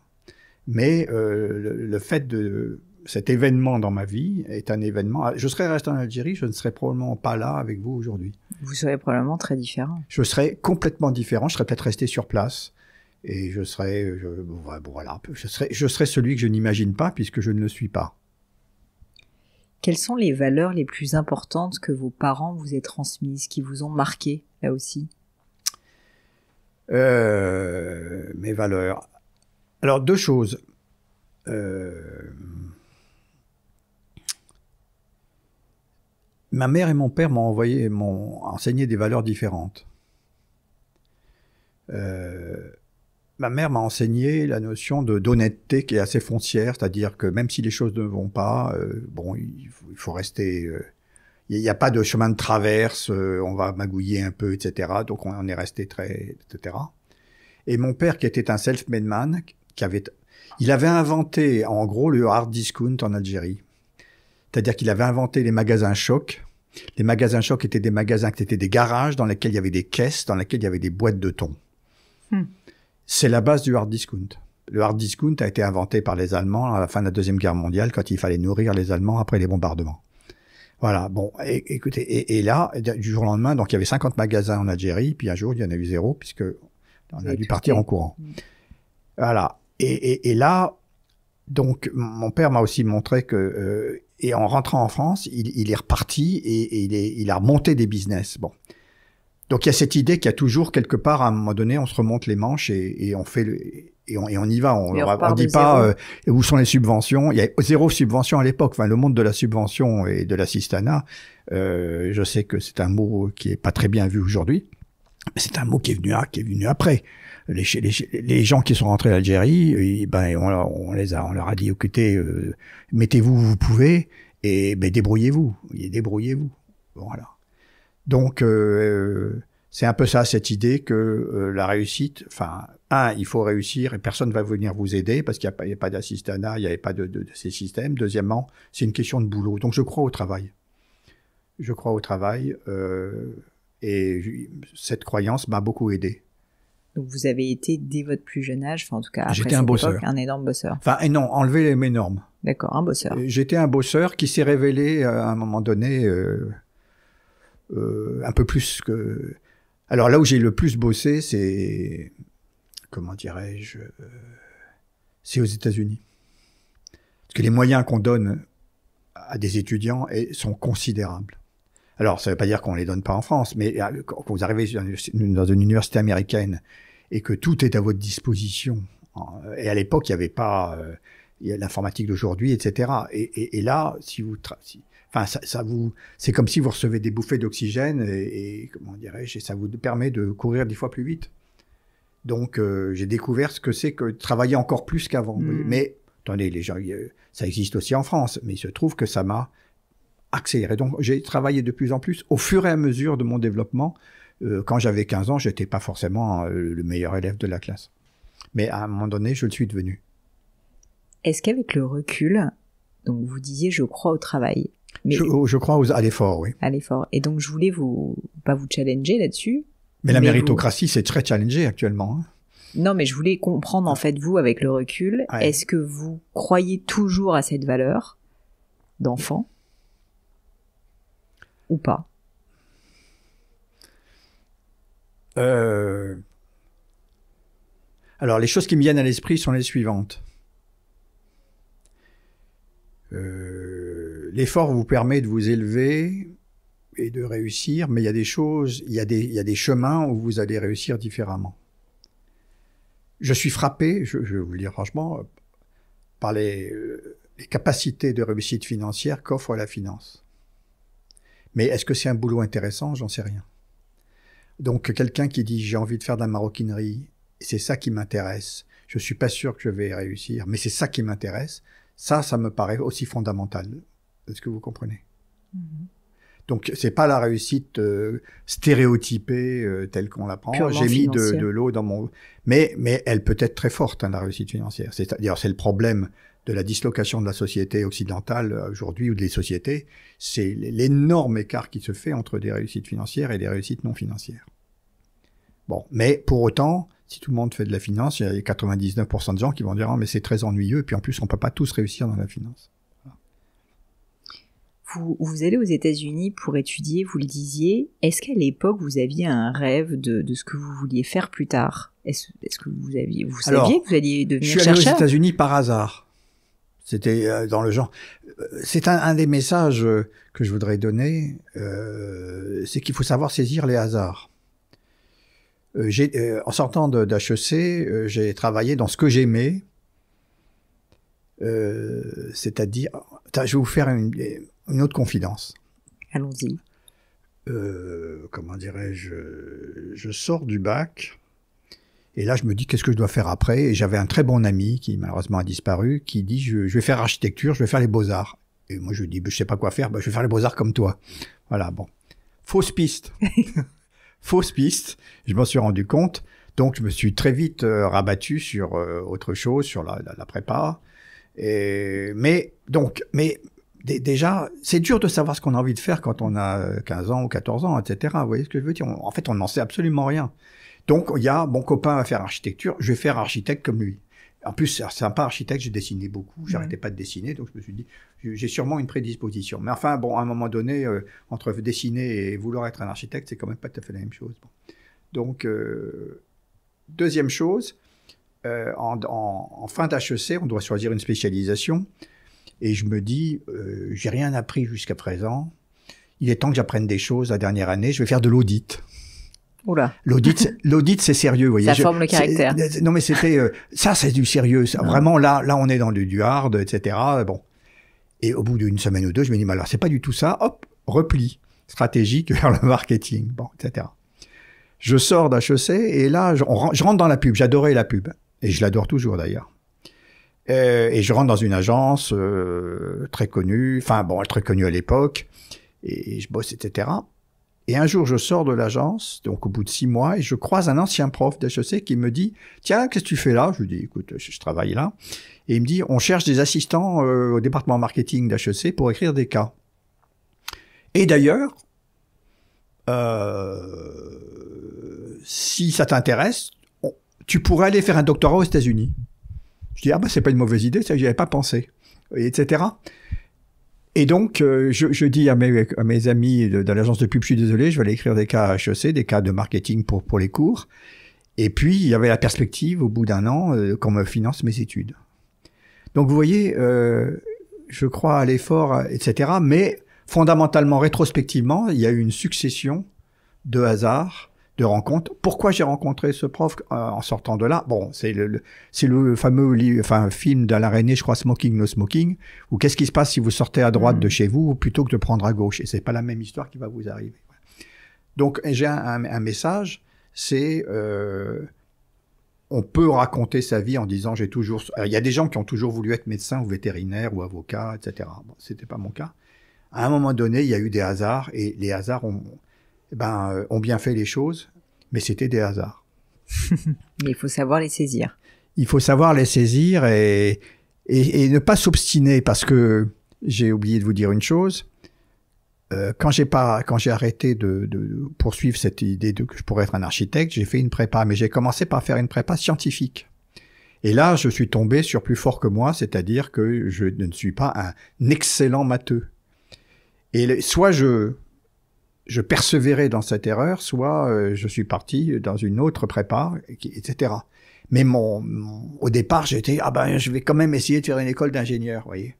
Speaker 2: Mais le fait de cet événement dans ma vie est un événement. Je serais resté en Algérie, je ne serais probablement pas là avec vous aujourd'hui.
Speaker 1: Vous serez probablement très différent.
Speaker 2: Je serais complètement différent, je serais peut-être resté sur place. Et je serais celui que je n'imagine pas, puisque je ne le suis pas.
Speaker 1: Quelles sont les valeurs les plus importantes que vos parents vous aient transmises, qui vous ont marqué, là aussi?
Speaker 2: Mes valeurs. Alors, 2 choses. Ma mère et mon père m'ont enseigné des valeurs différentes. Ma mère m'a enseigné la notion d'honnêteté qui est assez foncière, c'est-à-dire que même si les choses ne vont pas, il faut rester. Il n'y a pas de chemin de traverse, on va magouiller un peu, etc. Donc on est resté etc. Et mon père, qui était un self-made man, il avait inventé en gros le hard discount en Algérie. C'est-à-dire qu'il avait inventé les magasins chocs. Les magasins chocs étaient des magasins qui étaient des garages dans lesquels il y avait des caisses, dans lesquels il y avait des boîtes de thon. C'est la base du hard discount. Le hard discount a été inventé par les Allemands à la fin de la Deuxième Guerre mondiale, quand il fallait nourrir les Allemands après les bombardements. Voilà, bon, écoutez, et là, du jour au lendemain, donc il y avait 50 magasins en Algérie, puis un jour, il y en a eu 0, puisque on a dû partir en courant. Voilà. Et là, donc, mon père m'a aussi montré que, et en rentrant en France, il est reparti et il a remonté des business. Bon. Donc, il y a cette idée qu'il y a toujours quelque part, à un moment donné, on se remonte les manches et on fait et on y va. On dit pas où sont les subventions. Il y a 0 subvention à l'époque. Enfin, le monde de la subvention et de l'assistanat, je sais que c'est un mot qui est pas très bien vu aujourd'hui, mais c'est un mot qui est venu après. Les gens qui sont rentrés d'Algérie, on leur a dit, écoutez, mettez-vous où vous pouvez et débrouillez-vous. Voilà. Donc, c'est un peu ça, cette idée que la réussite, il faut réussir et personne ne va venir vous aider parce qu'il n'y a pas d'assistanat, il n'y avait pas de ces systèmes. Deuxièmement, c'est une question de boulot. Donc, je crois au travail. Et cette croyance m'a beaucoup aidé.
Speaker 1: Donc, vous avez été, dès votre plus jeune âge, enfin, en tout cas, après
Speaker 2: j'étais
Speaker 1: cette
Speaker 2: un bosseur.
Speaker 1: époque, un énorme bosseur.
Speaker 2: Enfin, et non, enlever mes normes.
Speaker 1: D'accord, un bosseur.
Speaker 2: J'étais un bosseur qui s'est révélé à un moment donné un peu plus que... Alors là où j'ai le plus bossé, c'est... Comment dirais-je c'est aux États-Unis. Parce que les moyens qu'on donne à des étudiants sont considérables. Alors, ça ne veut pas dire qu'on ne les donne pas en France, mais quand vous arrivez dans une université américaine et que tout est à votre disposition, et à l'époque, il n'y avait pas l'informatique d'aujourd'hui, etc. Et là, c'est comme si vous recevez des bouffées d'oxygène et comment dirais-je, et ça vous permet de courir 10 fois plus vite. Donc, j'ai découvert ce que c'est que travailler encore plus qu'avant. Mais, attendez, les gens, ça existe aussi en France, mais il se trouve que ça m'a accéléré. Donc, j'ai travaillé de plus en plus au fur et à mesure de mon développement. Quand j'avais 15 ans, j'étais pas forcément le meilleur élève de la classe. Mais à un moment donné, je le suis devenu.
Speaker 1: Est-ce qu'avec le recul, donc vous disiez « je crois au travail », mais
Speaker 2: je crois à l'effort, oui.
Speaker 1: À l'effort. Et donc, je voulais pas vous challenger là-dessus.
Speaker 2: Mais la méritocratie, c'est très challengé actuellement. Hein.
Speaker 1: Non, mais je voulais comprendre, en fait, vous, avec le recul, est-ce que vous croyez toujours à cette valeur d'enfant ou pas?
Speaker 2: Alors, les choses qui me viennent à l'esprit sont les suivantes. L'effort vous permet de vous élever et de réussir, mais il y a des choses, il y a des chemins où vous allez réussir différemment. Je suis frappé, je vais vous le dire franchement, par les capacités de réussite financière qu'offre la finance. Mais est-ce que c'est un boulot intéressant? J'en sais rien. Donc, quelqu'un qui dit « j'ai envie de faire de la maroquinerie, c'est ça qui m'intéresse, je suis pas sûr que je vais réussir, mais c'est ça qui m'intéresse », ça me paraît aussi fondamental. Est-ce que vous comprenez? Donc, c'est pas la réussite stéréotypée telle qu'on l'apprend. J'ai mis de l'eau dans mon... Mais elle peut être très forte, hein, la réussite financière. C'est-à-dire, c'est le problème de la dislocation de la société occidentale aujourd'hui ou des sociétés, c'est l'énorme écart qui se fait entre des réussites financières et des réussites non financières. Bon, mais pour autant, si tout le monde fait de la finance, il y a 99% de gens qui vont dire « Ah, mais c'est très ennuyeux, et puis en plus, on peut pas tous réussir dans la finance. »
Speaker 1: Vous allez aux États-Unis pour étudier, vous le disiez. Est-ce qu'à l'époque, vous aviez un rêve de ce que vous vouliez faire plus tard? Est-ce que vous saviez que vous alliez devenir chercheur?
Speaker 2: Je suis allé aux États-Unis par hasard. C'était dans le genre. C'est un des messages que je voudrais donner, c'est qu'il faut savoir saisir les hasards. En sortant d'HEC, j'ai travaillé dans ce que j'aimais, c'est-à-dire, je vais vous faire une autre confidence.
Speaker 1: Allons-y.
Speaker 2: Comment dirais-je, je sors du bac, et là je me dis qu'est-ce que je dois faire après, et j'avais un très bon ami qui malheureusement a disparu, qui dit je vais faire architecture, je vais faire les beaux-arts. Et moi je dis je sais pas quoi faire, je vais faire les beaux-arts comme toi. Voilà, bon. Fausse piste. Fausse piste, je m'en suis rendu compte, donc je me suis très vite rabattu sur autre chose, sur la prépa. Mais déjà, c'est dur de savoir ce qu'on a envie de faire quand on a 15 ans ou 14 ans, etc. Vous voyez ce que je veux dire? En fait, on n'en sait absolument rien. Donc, il y a mon copain va faire architecture, je vais faire architecte comme lui. En plus, c'est sympa, architecte, j'ai dessiné beaucoup, j'arrêtais pas de dessiner, donc je me suis dit, j'ai sûrement une prédisposition. Mais enfin, bon, à un moment donné, entre dessiner et vouloir être un architecte, c'est quand même pas tout à fait la même chose. Bon. Donc, deuxième chose, en fin d'HEC, on doit choisir une spécialisation, et je me dis, j'ai rien appris jusqu'à présent, il est temps que j'apprenne des choses la dernière année, je vais faire de l'audit.
Speaker 1: Oula.
Speaker 2: L'audit, c'est sérieux, vous voyez.
Speaker 1: Ça forme le caractère.
Speaker 2: Non, mais c'était, ça, c'est du sérieux. Ça, vraiment, là, on est dans du hard, etc. Bon. Et au bout d'une semaine ou deux, je me dis, mais alors, c'est pas du tout ça. Hop, repli stratégique vers le marketing, bon, etc. Je sors d'HEC et là, je rentre dans la pub. J'adorais la pub. Et je l'adore toujours, d'ailleurs. Et je rentre dans une agence très connue, très connue à l'époque. Et je bosse, etc. Et un jour, je sors de l'agence, donc au bout de 6 mois, et je croise un ancien prof d'HEC qui me dit « Tiens, qu'est-ce que tu fais là ?» Je lui dis « Écoute, je travaille là. » Et il me dit « On cherche des assistants au département marketing d'HEC pour écrire des cas. » Et d'ailleurs, si ça t'intéresse, tu pourrais aller faire un doctorat aux États-Unis. Je dis « Ah c'est pas une mauvaise idée, ça j'y avais pas pensé. » Etc. Et donc, je dis à mes amis de l'agence de pub, je suis désolé, je vais aller écrire des cas à HEC, des cas de marketing pour les cours. Et puis, il y avait la perspective, au bout d'un an, qu'on me finance mes études. Donc, vous voyez, je crois à l'effort, etc. Mais fondamentalement, rétrospectivement, il y a eu une succession de hasards, de rencontres. Pourquoi j'ai rencontré ce prof en sortant de là? Bon, c'est le fameux film d'Alain Resnais, je crois, Smoking, No Smoking, ou qu'est-ce qui se passe si vous sortez à droite de chez vous plutôt que de prendre à gauche? Et c'est pas la même histoire qui va vous arriver. Donc, j'ai un message, c'est on peut raconter sa vie en disant j'ai toujours... Il y a des gens qui ont toujours voulu être médecin ou vétérinaire ou avocat, etc. Bon, c'était pas mon cas. À un moment donné, il y a eu des hasards, et les hasards ont bien fait les choses, mais c'était des hasards.
Speaker 1: Mais il faut savoir les saisir.
Speaker 2: Il faut savoir les saisir et ne pas s'obstiner, parce que j'ai oublié de vous dire une chose. Quand j'ai arrêté de poursuivre cette idée que je pourrais être un architecte, j'ai fait une prépa, mais j'ai commencé par faire une prépa scientifique. Et là, je suis tombé sur plus fort que moi, c'est-à-dire que je ne suis pas un excellent matheux. Et soit je persévérais dans cette erreur, soit je suis parti dans une autre prépa, etc. Mais au départ, j'étais, je vais quand même essayer de faire une école d'ingénieur, vous voyez.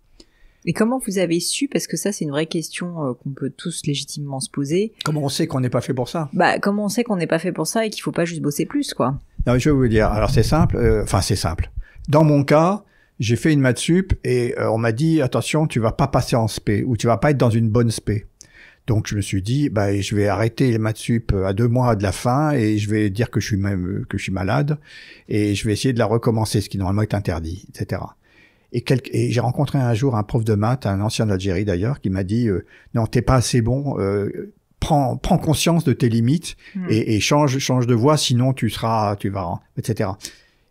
Speaker 1: Et comment vous avez su, parce que ça c'est une vraie question qu'on peut tous légitimement se poser.
Speaker 2: Comment on sait qu'on n'est pas fait pour ça?
Speaker 1: Comment on sait qu'on n'est pas fait pour ça et qu'il faut pas juste bosser plus, quoi?
Speaker 2: Non, je vais vous dire, alors c'est simple, c'est simple. Dans mon cas, j'ai fait une maths sup et on m'a dit, attention, tu vas pas passer en spé, ou tu vas pas être dans une bonne spé. Donc je me suis dit, je vais arrêter les maths sup à 2 mois de la fin et je vais dire que je suis malade et je vais essayer de la recommencer, ce qui normalement est interdit, etc. Et j'ai rencontré un jour un prof de maths, un ancien d'Algérie d'ailleurs, qui m'a dit non, t'es pas assez bon, prends conscience de tes limites et change de voie, sinon tu vas, etc.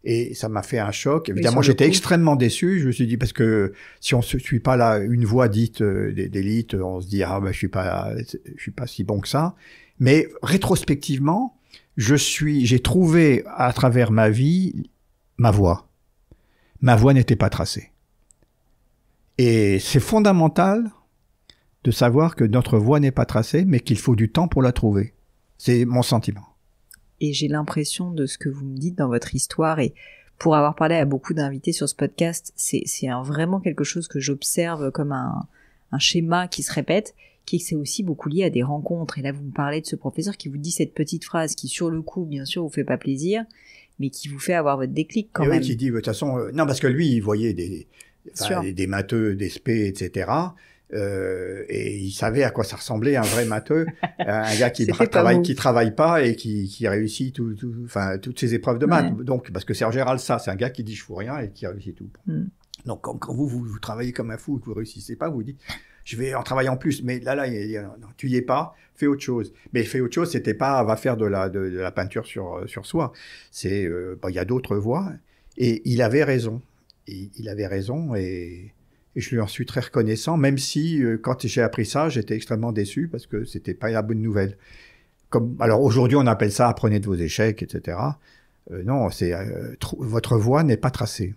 Speaker 2: Et ça m'a fait un choc. Évidemment, j'étais extrêmement déçu. Je me suis dit, parce que si on ne suit pas là une voie dite d'élite, on se dit, ah ben, je suis pas si bon que ça. Mais rétrospectivement, j'ai trouvé à travers ma vie ma voie. Ma voie n'était pas tracée. Et c'est fondamental de savoir que notre voie n'est pas tracée, mais qu'il faut du temps pour la trouver. C'est mon sentiment.
Speaker 1: Et j'ai l'impression de ce que vous me dites dans votre histoire, et pour avoir parlé à beaucoup d'invités sur ce podcast, c'est vraiment quelque chose que j'observe comme un schéma qui se répète, qui c'est aussi beaucoup lié à des rencontres. Et là, vous me parlez de ce professeur qui vous dit cette petite phrase qui, sur le coup, bien sûr, vous fait pas plaisir, mais qui vous fait avoir votre déclic quand même.
Speaker 2: Oui, qui dit, de toute façon, non, parce que lui, il voyait des matheux, des spé, etc., et il savait à quoi ça ressemblait un vrai matheux, un gars qui travaille pas et qui réussit toutes ses épreuves de maths. Donc, parce que c'est en général ça, c'est un gars qui dit je fous rien et qui réussit tout. Donc, quand vous travaillez comme un fou et que vous réussissez pas, vous dites je vais en travailler en plus, mais là, non, tu y es pas, fais autre chose. Mais fais autre chose, c'était pas va faire de la peinture sur soi. C'est il y a d'autres voies, et il avait raison. Et je lui en suis très reconnaissant, même si, quand j'ai appris ça, j'étais extrêmement déçu parce que c'était pas la bonne nouvelle. Alors aujourd'hui, on appelle ça « apprenez de vos échecs », etc. Non, votre voie n'est pas tracée.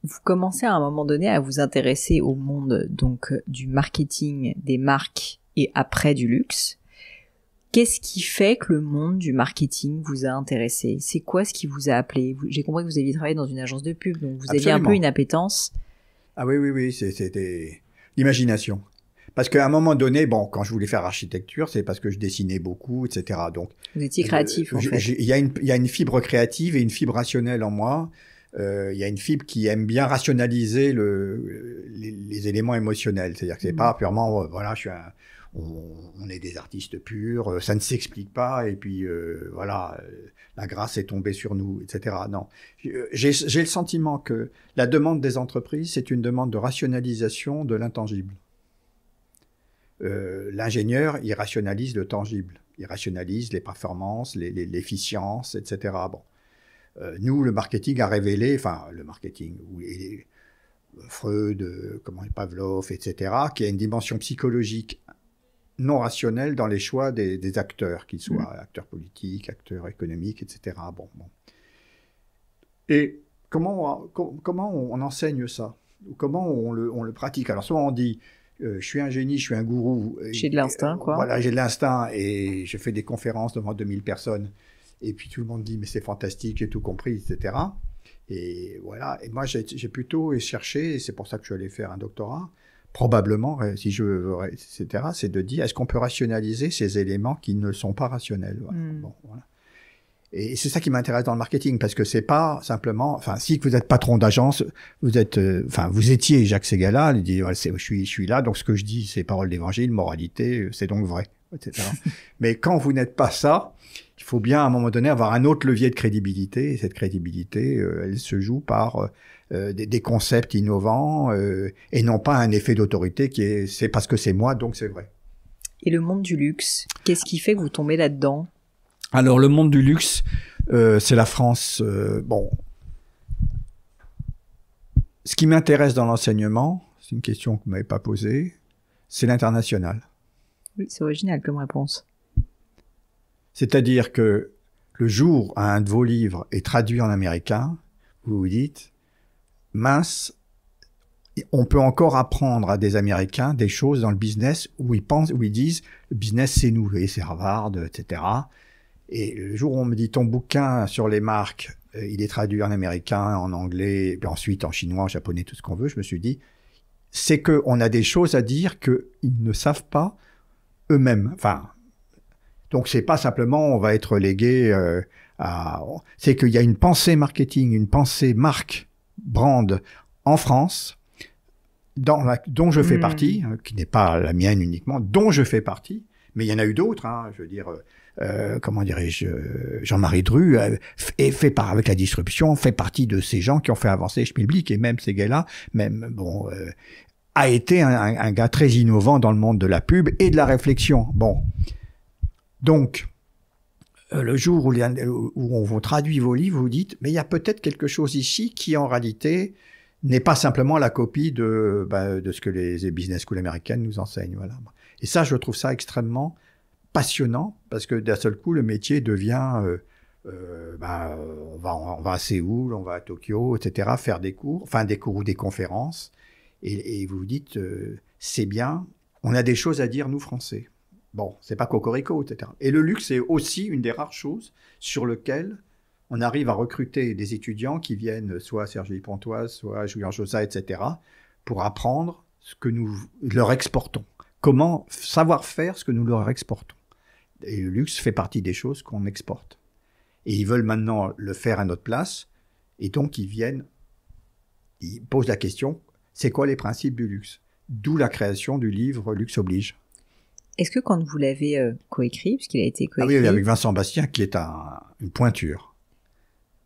Speaker 1: Vous commencez à un moment donné à vous intéresser au monde donc du marketing, des marques et après du luxe. Qu'est-ce qui fait que le monde du marketing vous a intéressé? C'est quoi ce qui vous a appelé? J'ai compris que vous aviez travaillé dans une agence de pub, donc vous aviez un peu une appétence.
Speaker 2: Ah oui, c'était l'imagination. Parce qu'à un moment donné, bon, quand je voulais faire architecture, c'est parce que je dessinais beaucoup, etc. Donc,
Speaker 1: vous étiez créatif, en fait.
Speaker 2: Il y a une fibre créative et une fibre rationnelle en moi. Il y a une fibre qui aime bien rationaliser les éléments émotionnels. C'est-à-dire que c'est pas purement, voilà, on est des artistes purs, ça ne s'explique pas, et puis voilà, la grâce est tombée sur nous, etc. Non, j'ai le sentiment que la demande des entreprises, c'est une demande de rationalisation de l'intangible. L'ingénieur, il rationalise le tangible, il rationalise les performances, l'efficience, etc. Bon, nous, le marketing a révélé, Freud, Pavlov, etc., qui a une dimension psychologique non rationnelle dans les choix des acteurs, qu'ils soient acteurs politiques, acteurs économiques, etc. Bon. Et comment on enseigne ça? Comment on le pratique? Alors, soit on dit je suis un génie, je suis un gourou.
Speaker 1: J'ai de l'instinct, quoi.
Speaker 2: Voilà, j'ai de l'instinct et je fais des conférences devant 2000 personnes. Et puis tout le monde dit mais c'est fantastique, j'ai tout compris, etc. Et voilà. Et moi j'ai plutôt cherché, et c'est pour ça que je suis allé faire un doctorat, probablement, si je veux, etc. C'est de dire est-ce qu'on peut rationaliser ces éléments qui ne sont pas rationnels. Voilà. Bon, voilà. Et c'est ça qui m'intéresse dans le marketing, parce que c'est pas simplement, si vous êtes patron d'agence, vous étiez Jacques Ségala, il dit, je suis là, donc ce que je dis, c'est paroles d'évangile, moralité, c'est donc vrai, etc. Mais quand vous n'êtes pas ça, il faut bien à un moment donné avoir un autre levier de crédibilité, et cette crédibilité, elle se joue par des concepts innovants, et non pas un effet d'autorité c'est parce que c'est moi, donc c'est vrai.
Speaker 1: Et le monde du luxe, qu'est-ce qui fait que vous tombez là-dedans?
Speaker 2: Alors, le monde du luxe, c'est la France. Bon, ce qui m'intéresse dans l'enseignement, c'est une question que vous m'avez pas posée, c'est l'international.
Speaker 1: Oui, c'est original comme réponse.
Speaker 2: C'est-à-dire que le jour où un de vos livres est traduit en américain, vous vous dites, mince, on peut encore apprendre à des Américains des choses dans le business où ils disent, le business c'est nous, et c'est Harvard, etc. Et le jour où on me dit ton bouquin sur les marques, il est traduit en américain, en anglais, puis ensuite en chinois, en japonais, tout ce qu'on veut, je me suis dit, c'est qu'on a des choses à dire qu'ils ne savent pas eux-mêmes. Donc c'est pas simplement on va être légué c'est qu'il y a une pensée marketing, une pensée marque, brand en France, dont je fais partie, qui n'est pas la mienne uniquement, dont je fais partie, mais il y en a eu d'autres, je veux dire... comment dirais-je, Jean-Marie Dru avec la distribution, fait partie de ces gens qui ont fait avancer Schmilblick, et même ces gars-là, a été un gars très innovant dans le monde de la pub et de la réflexion. Bon. Donc, le jour où on vous traduit vos livres, vous dites, mais il y a peut-être quelque chose ici qui, en réalité, n'est pas simplement la copie de ce que les business schools américaines nous enseignent. Voilà. Et ça, je trouve ça extrêmement passionnant, parce que d'un seul coup, le métier devient... on va à Séoul, on va à Tokyo, etc., faire des cours ou des conférences, et vous vous dites, c'est bien, on a des choses à dire, nous, Français. Bon, c'est pas cocorico, etc. Et le luxe est aussi une des rares choses sur lesquelles on arrive à recruter des étudiants qui viennent soit à Cergy-Pontoise, soit à Julian-Josat, etc., pour apprendre ce que nous leur exportons. Comment savoir faire ce que nous leur exportons. Et le luxe fait partie des choses qu'on exporte. Et ils veulent maintenant le faire à notre place, et donc ils posent la question, c'est quoi les principes du luxe? D'où la création du livre Luxe oblige.
Speaker 1: Est-ce que quand vous l'avez coécrit, puisqu'il a été coécrit...
Speaker 2: Ah oui, avec Vincent Bastien, qui est une pointure.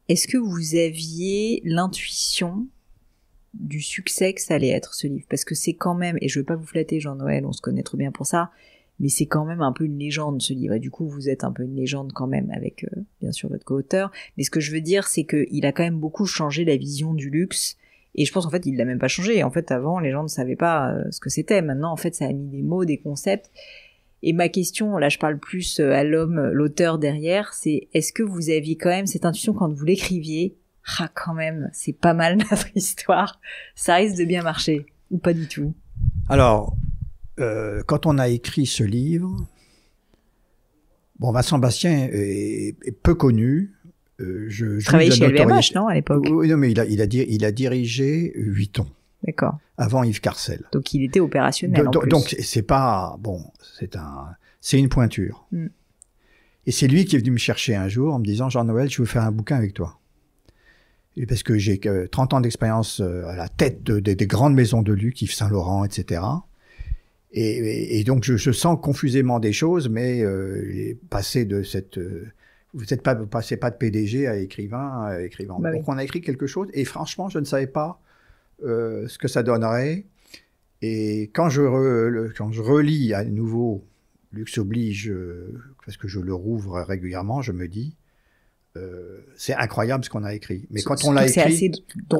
Speaker 1: Est-ce que vous aviez l'intuition du succès que ça allait être, ce livre? Parce que c'est quand même, et je veux pas vous flatter, Jean-Noël, on se connaît trop bien pour ça, mais c'est quand même un peu une légende, ce livre. Et du coup, vous êtes un peu une légende quand même, avec, bien sûr, votre co-auteur. Mais ce que je veux dire, c'est qu'il a quand même beaucoup changé la vision du luxe. Et je pense, en fait, il l'a même pas changé. En fait, avant, les gens ne savaient pas ce que c'était. Maintenant, en fait, ça a mis des mots, des concepts. Et ma question, là, je parle plus à l'homme, l'auteur derrière, c'est est-ce que vous aviez quand même cette intuition quand vous l'écriviez? Ah, quand même, c'est pas mal notre histoire. Ça risque de bien marcher. Ou pas du tout?
Speaker 2: Alors, quand on a écrit ce livre, Vincent Bastien est peu connu.
Speaker 1: Travaillait chez LVMH, non, à l'époque?
Speaker 2: Oui, non, mais il a dirigé Vuitton.
Speaker 1: D'accord.
Speaker 2: Avant Yves Carcel.
Speaker 1: Donc il était opérationnel en plus.
Speaker 2: Donc c'est une pointure. Et c'est lui qui est venu me chercher un jour en me disant, Jean-Noël, je veux faire un bouquin avec toi. Et parce que j'ai 30 ans d'expérience à la tête des grandes maisons de luxe, Yves Saint Laurent, etc. Et donc je sens confusément des choses, mais passer de cette... vous passez pas de PDG à écrivain.
Speaker 1: Bah
Speaker 2: donc
Speaker 1: oui.
Speaker 2: on a écrit quelque chose, et franchement, je ne savais pas ce que ça donnerait. Et quand je relis à nouveau Luxe oblige, parce que je le rouvre régulièrement, je me dis, c'est incroyable ce qu'on a écrit. Mais quand on l'a écrit...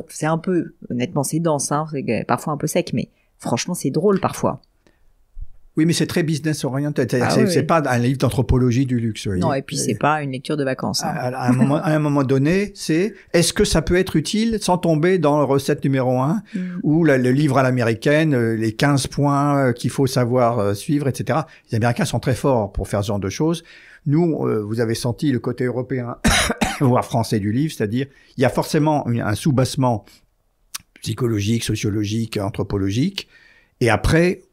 Speaker 1: C'est un peu, honnêtement, c'est dense, hein, c'est parfois un peu sec, mais franchement, c'est drôle parfois.
Speaker 2: Oui, mais c'est très business oriented. C'est pas un livre d'anthropologie du luxe.
Speaker 1: Non, et puis c'est pas une lecture de vacances. Hein.
Speaker 2: À un moment donné, est-ce que ça peut être utile sans tomber dans la recette numéro 1 ou le livre à l'américaine, les 15 points qu'il faut savoir suivre, etc. Les Américains sont très forts pour faire ce genre de choses. Nous, vous avez senti le côté européen, voire français du livre, c'est-à-dire il y a forcément un sous-bassement psychologique, sociologique, anthropologique, et après,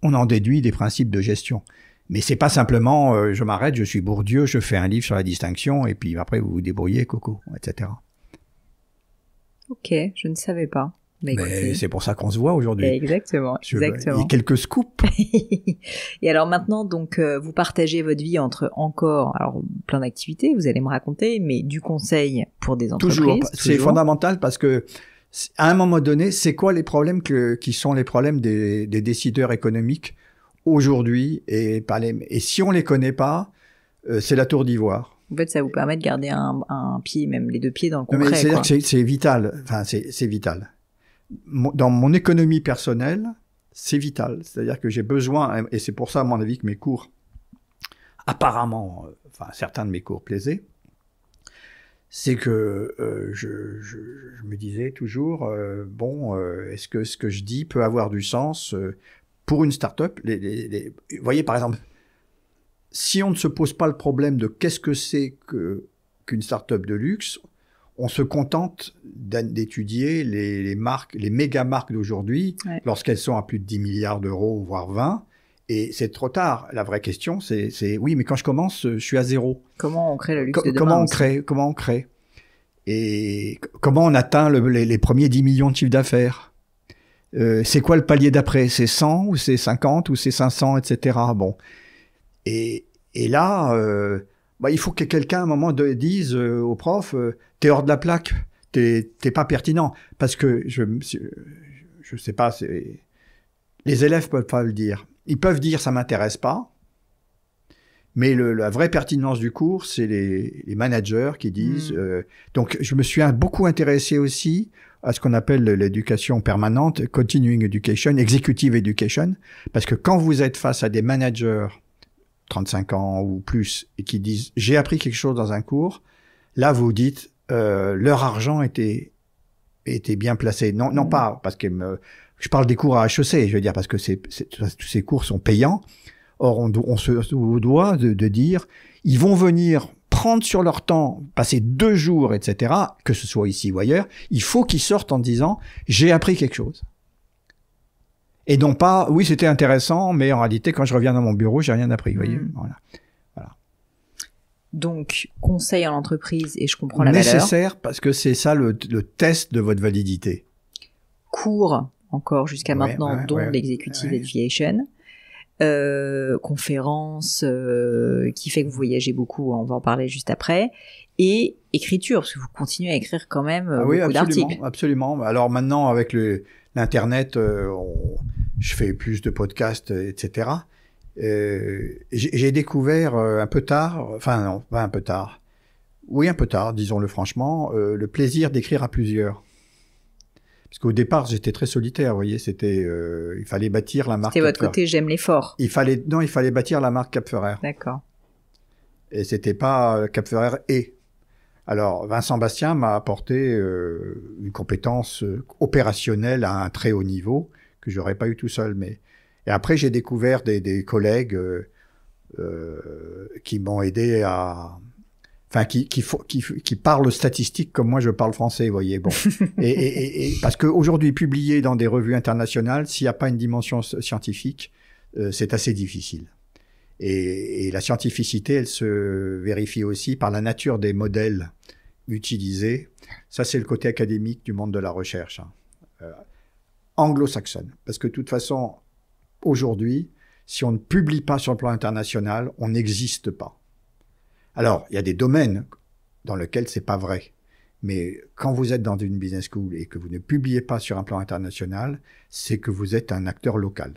Speaker 2: on en déduit des principes de gestion. Mais c'est pas simplement, je m'arrête, je suis Bourdieu, je fais un livre sur la distinction, et puis après vous vous débrouillez, coco, etc.
Speaker 1: Ok, je ne savais pas.
Speaker 2: Mais c'est pour ça qu'on se voit aujourd'hui.
Speaker 1: Exactement.
Speaker 2: Il y a quelques scoops.
Speaker 1: Et alors maintenant, donc, vous partagez votre vie entre alors plein d'activités, vous allez me raconter, mais du conseil pour des entreprises.
Speaker 2: Toujours. C'est fondamental parce que à un moment donné, c'est quoi les problèmes qui sont les problèmes des décideurs économiques aujourd'hui et si on les connaît pas, c'est la tour d'ivoire.
Speaker 1: En fait, ça vous permet de garder un pied, même les deux pieds dans le concret.
Speaker 2: C'est-à-dire que c'est vital. Enfin, c'est vital. Dans mon économie personnelle, c'est vital. C'est-à-dire que j'ai besoin, et c'est pour ça, à mon avis, que mes cours, apparemment, certains de mes cours plaisaient, c'est que je me disais toujours, est-ce que ce que je dis peut avoir du sens pour une start-up? Vous voyez, par exemple, si on ne se pose pas le problème de qu'est-ce que c'est qu'une start-up de luxe, on se contente d'étudier les marques, les méga marques d'aujourd'hui, lorsqu'elles sont à plus de 10 milliards d'euros, voire 20, et c'est trop tard. La vraie question, c'est oui, mais quand je commence, je suis à zéro.
Speaker 1: Comment on crée le luxe de demain?
Speaker 2: Comment on crée? Et comment on atteint les premiers 10 millions de chiffre d'affaires? C'est quoi le palier d'après? C'est 100 ou c'est 50 ou c'est 500, etc. Bon. Et là, il faut que quelqu'un à un moment dise au prof, t'es hors de la plaque, t'es pas pertinent. Parce que je sais pas, les élèves peuvent pas le dire. Ils peuvent dire ça m'intéresse pas, Mais la vraie pertinence du cours, c'est les managers qui disent... donc, je me suis beaucoup intéressé aussi à ce qu'on appelle l'éducation permanente, continuing education, executive education, parce que quand vous êtes face à des managers 35 ans ou plus et qui disent « j'ai appris quelque chose dans un cours », là, vous dites leur argent était bien placé. Non pas parce que je parle des cours à HEC, je veux dire, parce que tous ces cours sont payants. Or, on se doit de dire, ils vont venir prendre sur leur temps, passer 2 jours, etc., que ce soit ici ou ailleurs, il faut qu'ils sortent en disant, j'ai appris quelque chose. Et non pas, oui, c'était intéressant, mais en réalité, quand je reviens dans mon bureau, j'ai rien appris, vous voyez. Voilà.
Speaker 1: Donc, conseil en entreprise, et je comprends la valeur.
Speaker 2: Nécessaire, parce que c'est ça le test de votre validité.
Speaker 1: Cours, encore jusqu'à maintenant, dont l'executive education. Conférences qui fait que vous voyagez beaucoup, on va en parler juste après, et écriture, parce que vous continuez à écrire quand même beaucoup d'articles.
Speaker 2: Absolument. Alors maintenant, avec l'internet, je fais plus de podcasts, etc. J'ai découvert un peu tard, enfin non, pas un peu tard, oui un peu tard, disons-le franchement, le plaisir d'écrire à plusieurs. Parce qu'au départ, j'étais très solitaire, vous voyez, il fallait bâtir la marque.
Speaker 1: C'était votre côté j'aime l'effort.
Speaker 2: Il fallait bâtir la marque Cap Ferrer.
Speaker 1: D'accord.
Speaker 2: Et c'était pas Cap Ferrer et. Alors, Vincent Bastien m'a apporté une compétence opérationnelle à un très haut niveau que j'aurais pas eu tout seul. Et après, j'ai découvert des collègues qui m'ont aidé à... Enfin, qui parlent statistique comme moi je parle français, vous voyez. Bon. et parce qu'aujourd'hui, publier dans des revues internationales, s'il n'y a pas une dimension scientifique, c'est assez difficile. Et la scientificité, elle se vérifie aussi par la nature des modèles utilisés. Ça, c'est le côté académique du monde de la recherche. Anglo-saxonne. Parce que de toute façon, aujourd'hui, si on ne publie pas sur le plan international, on n'existe pas. Alors, il y a des domaines dans lesquels c'est pas vrai. Mais quand vous êtes dans une business school et que vous ne publiez pas sur un plan international, c'est que vous êtes un acteur local.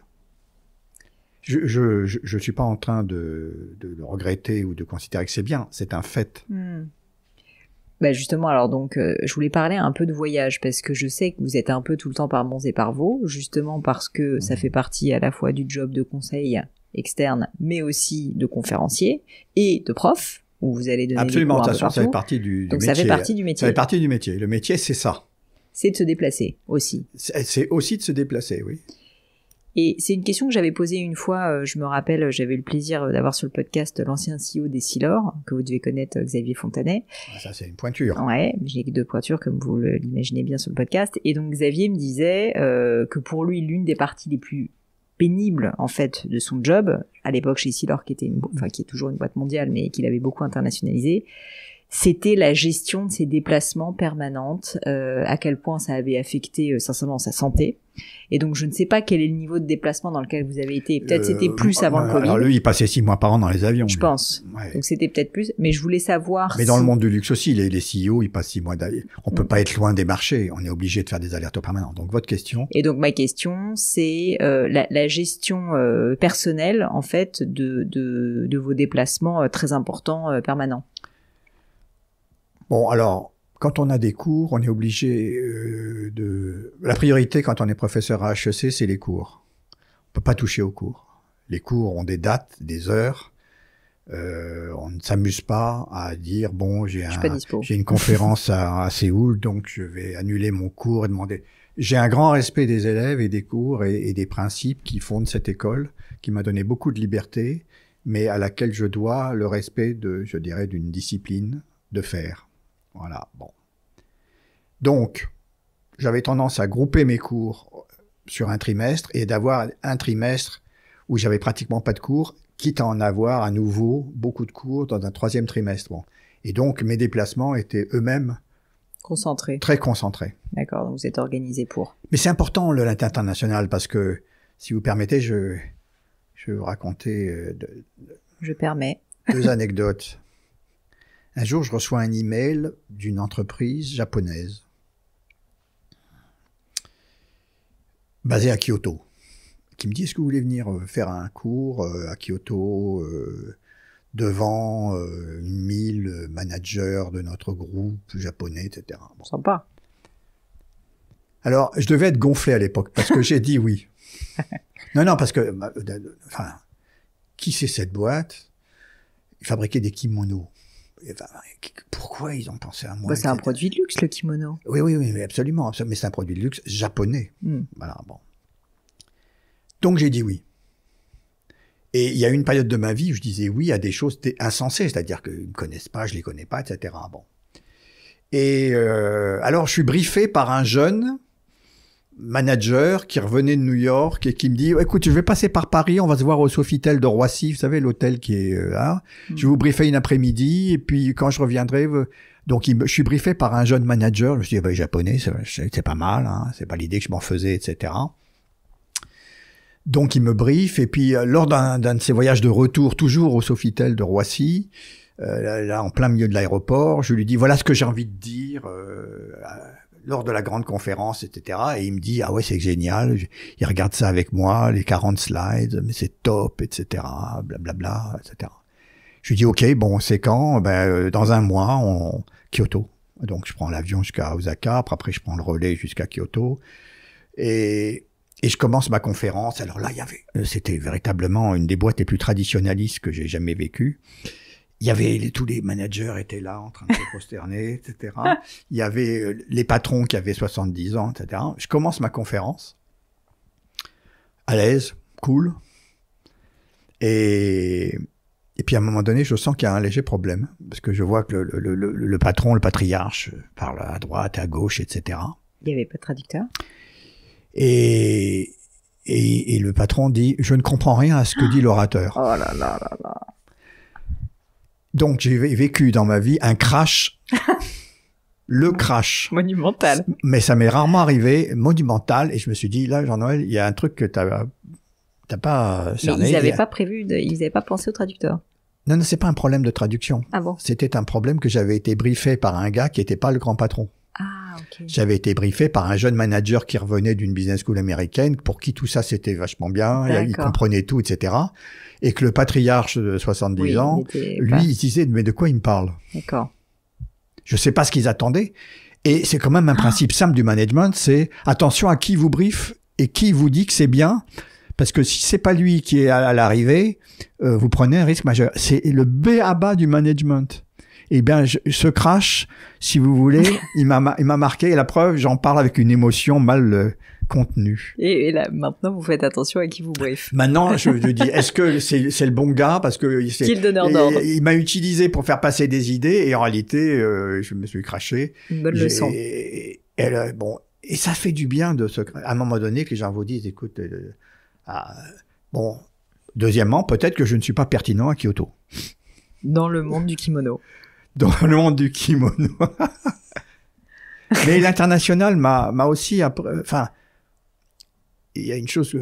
Speaker 2: Je suis pas en train de le regretter ou de considérer que c'est bien. C'est un fait.
Speaker 1: Bah justement, alors donc, je voulais parler un peu de voyage parce que je sais que vous êtes un peu tout le temps par Mons et par Vaux, justement parce que ça fait partie à la fois du job de conseil externe, mais aussi de conférencier et de prof. Où vous allez donner
Speaker 2: absolument,
Speaker 1: des cours un peu partout.
Speaker 2: Ça fait partie du
Speaker 1: Donc
Speaker 2: métier.
Speaker 1: Ça fait partie du métier.
Speaker 2: Ça fait partie du métier. Le métier, c'est ça.
Speaker 1: C'est de se déplacer aussi.
Speaker 2: C'est aussi de se déplacer, oui.
Speaker 1: Et c'est une question que j'avais posée une fois, je me rappelle, j'avais eu le plaisir d'avoir sur le podcast l'ancien CEO des Silor, que vous devez connaître, Xavier Fontanet.
Speaker 2: Ça, c'est une pointure.
Speaker 1: Ouais, j'ai 2 pointures, comme vous l'imaginez bien sur le podcast. Et donc Xavier me disait que pour lui, l'une des parties les plus pénible en fait de son job à l'époque chez Silor, qui est toujours une boîte mondiale mais qu'il avait beaucoup internationalisé, c'était la gestion de ses déplacements permanentes, à quel point ça avait affecté sincèrement sa santé. Et donc je ne sais pas quel est le niveau de déplacement dans lequel vous avez été. Peut-être c'était plus avant le Covid.
Speaker 2: Alors lui, il passait 6 mois par an dans les avions.
Speaker 1: Je pense. Ouais. Donc c'était peut-être plus. Mais je voulais savoir.
Speaker 2: Mais dans le monde du luxe aussi, les CEO, ils passent 6 mois d'avion. On peut pas être loin des marchés. On est obligé de faire des allers-retours permanents. Donc votre question.
Speaker 1: Et donc ma question, c'est la gestion personnelle en fait de vos déplacements très importants permanents.
Speaker 2: Bon, alors, quand on a des cours, on est obligé La priorité quand on est professeur à HEC, c'est les cours. On peut pas toucher aux cours. Les cours ont des dates, des heures. On ne s'amuse pas à dire, bon, j'ai une conférence à Séoul, donc je vais annuler mon cours et demander... J'ai un grand respect des élèves et des cours et des principes qui fondent cette école, qui m'a donné beaucoup de liberté, mais à laquelle je dois le respect je dirais, d'une discipline de faire. Voilà, bon. Donc, j'avais tendance à grouper mes cours sur un trimestre et d'avoir un trimestre où j'avais pratiquement pas de cours, quitte à en avoir à nouveau beaucoup de cours dans un 3e trimestre. Bon. Et donc, mes déplacements étaient eux-mêmes
Speaker 1: concentrés.
Speaker 2: Très concentrés.
Speaker 1: D'accord, donc vous êtes organisé pour.
Speaker 2: Mais c'est important l'international parce que, si vous permettez, je vais vous raconter
Speaker 1: je permets.
Speaker 2: 2 anecdotes. Un jour, je reçois un email d'une entreprise japonaise basée à Kyoto qui me dit « Est-ce que vous voulez venir faire un cours à Kyoto devant 1000 managers de notre groupe japonais, etc.
Speaker 1: Bon. Sympa.
Speaker 2: Alors, je devais être gonflé à l'époque, parce que j'ai dit oui. Non, parce que, enfin, qui c'est cette boîte? Ils fabriquaient des kimonos. Enfin, pourquoi ils ont pensé à moi?
Speaker 1: Bah, c'est un produit de luxe, le kimono.
Speaker 2: Oui, absolument. Mais c'est un produit de luxe japonais. Voilà, bon. Donc, j'ai dit oui. Et il y a eu une période de ma vie où je disais oui à des choses insensées, c'est-à-dire qu'ils me connaissent pas, je les connais pas, etc. Bon. Et alors, je suis briefé par un jeune manager qui revenait de New York et qui me dit « Écoute, je vais passer par Paris, on va se voir au Sofitel de Roissy, vous savez, l'hôtel qui est là. Je vais vous briefer une après-midi, et puis quand je reviendrai... » Donc, je suis briefé par un jeune manager. Je me suis dit « Japonais, c'est pas mal, hein, c'est pas l'idée que je m'en faisais, etc. » Donc, il me briefe, et puis lors d'un de ces voyages de retour, toujours au Sofitel de Roissy, là, en plein milieu de l'aéroport, je lui dis « Voilà ce que j'ai envie de dire... lors de la grande conférence, etc. » Et il me dit « Ah ouais, c'est génial. » Il regarde ça avec moi, les 40 slides, mais c'est top, etc. Blablabla, etc. Je lui dis « Ok, bon, c'est quand? Dans un mois, Kyoto. » Donc, je prends l'avion jusqu'à Osaka. Après, je prends le relais jusqu'à Kyoto. Et je commence ma conférence. Alors là, c'était véritablement une des boîtes les plus traditionnalistes que j'ai jamais vécues. Il y avait tous les managers étaient là en train de se prosterner, etc. Il y avait les patrons qui avaient 70 ans, etc. Je commence ma conférence à l'aise, cool. Et puis à un moment donné, je sens qu'il y a un léger problème parce que je vois que le patron, le patriarche, parle à droite, à gauche, etc.
Speaker 1: Il n'y avait pas de traducteur.
Speaker 2: Et le patron dit « Je ne comprends rien à ce que dit l'orateur. »
Speaker 1: Oh là là là là.
Speaker 2: Donc, j'ai vécu dans ma vie un crash, le crash.
Speaker 1: Monumental.
Speaker 2: Mais ça m'est rarement arrivé, monumental, et je me suis dit, là, Jean-Noël, il y a un truc que t'as pas cerné.
Speaker 1: Mais ils n'avaient pas prévu, ils n'avaient pas pensé au traducteur.
Speaker 2: Non, c'est pas un problème de traduction.
Speaker 1: Ah bon?
Speaker 2: C'était un problème que j'avais été briefé par un gars qui était pas le grand patron.
Speaker 1: Ah, ok.
Speaker 2: J'avais été briefé par un jeune manager qui revenait d'une business school américaine, pour qui tout ça c'était vachement bien, il comprenait tout, etc. Et que le patriarche de 70 ans, lui, il disait, mais de quoi il me parle?
Speaker 1: D'accord.
Speaker 2: Je sais pas ce qu'ils attendaient. Et c'est quand même un principe simple du management, c'est attention à qui vous brief et qui vous dit que c'est bien, parce que si c'est pas lui qui est à l'arrivée, vous prenez un risque majeur. C'est le b.a.-ba du management. Eh bien, ce crash, si vous voulez, il m'a marqué. Et la preuve, j'en parle avec une émotion mal contenue.
Speaker 1: Et là, maintenant, vous faites attention à qui vous brief.
Speaker 2: Maintenant, je dis, est-ce que c'est le bon gars? Parce que
Speaker 1: qui est le donneur d'ordre?
Speaker 2: Il m'a utilisé pour faire passer des idées, et en réalité, je me suis craché.
Speaker 1: Une bonne leçon.
Speaker 2: Et ça fait du bien à un moment donné, que les gens vous disent, écoute, bon, deuxièmement, peut-être que je ne suis pas pertinent à Kyoto.
Speaker 1: Dans le monde du kimono.
Speaker 2: Dans le monde du kimono. Mais l'international m'a aussi... Enfin, il y a une chose...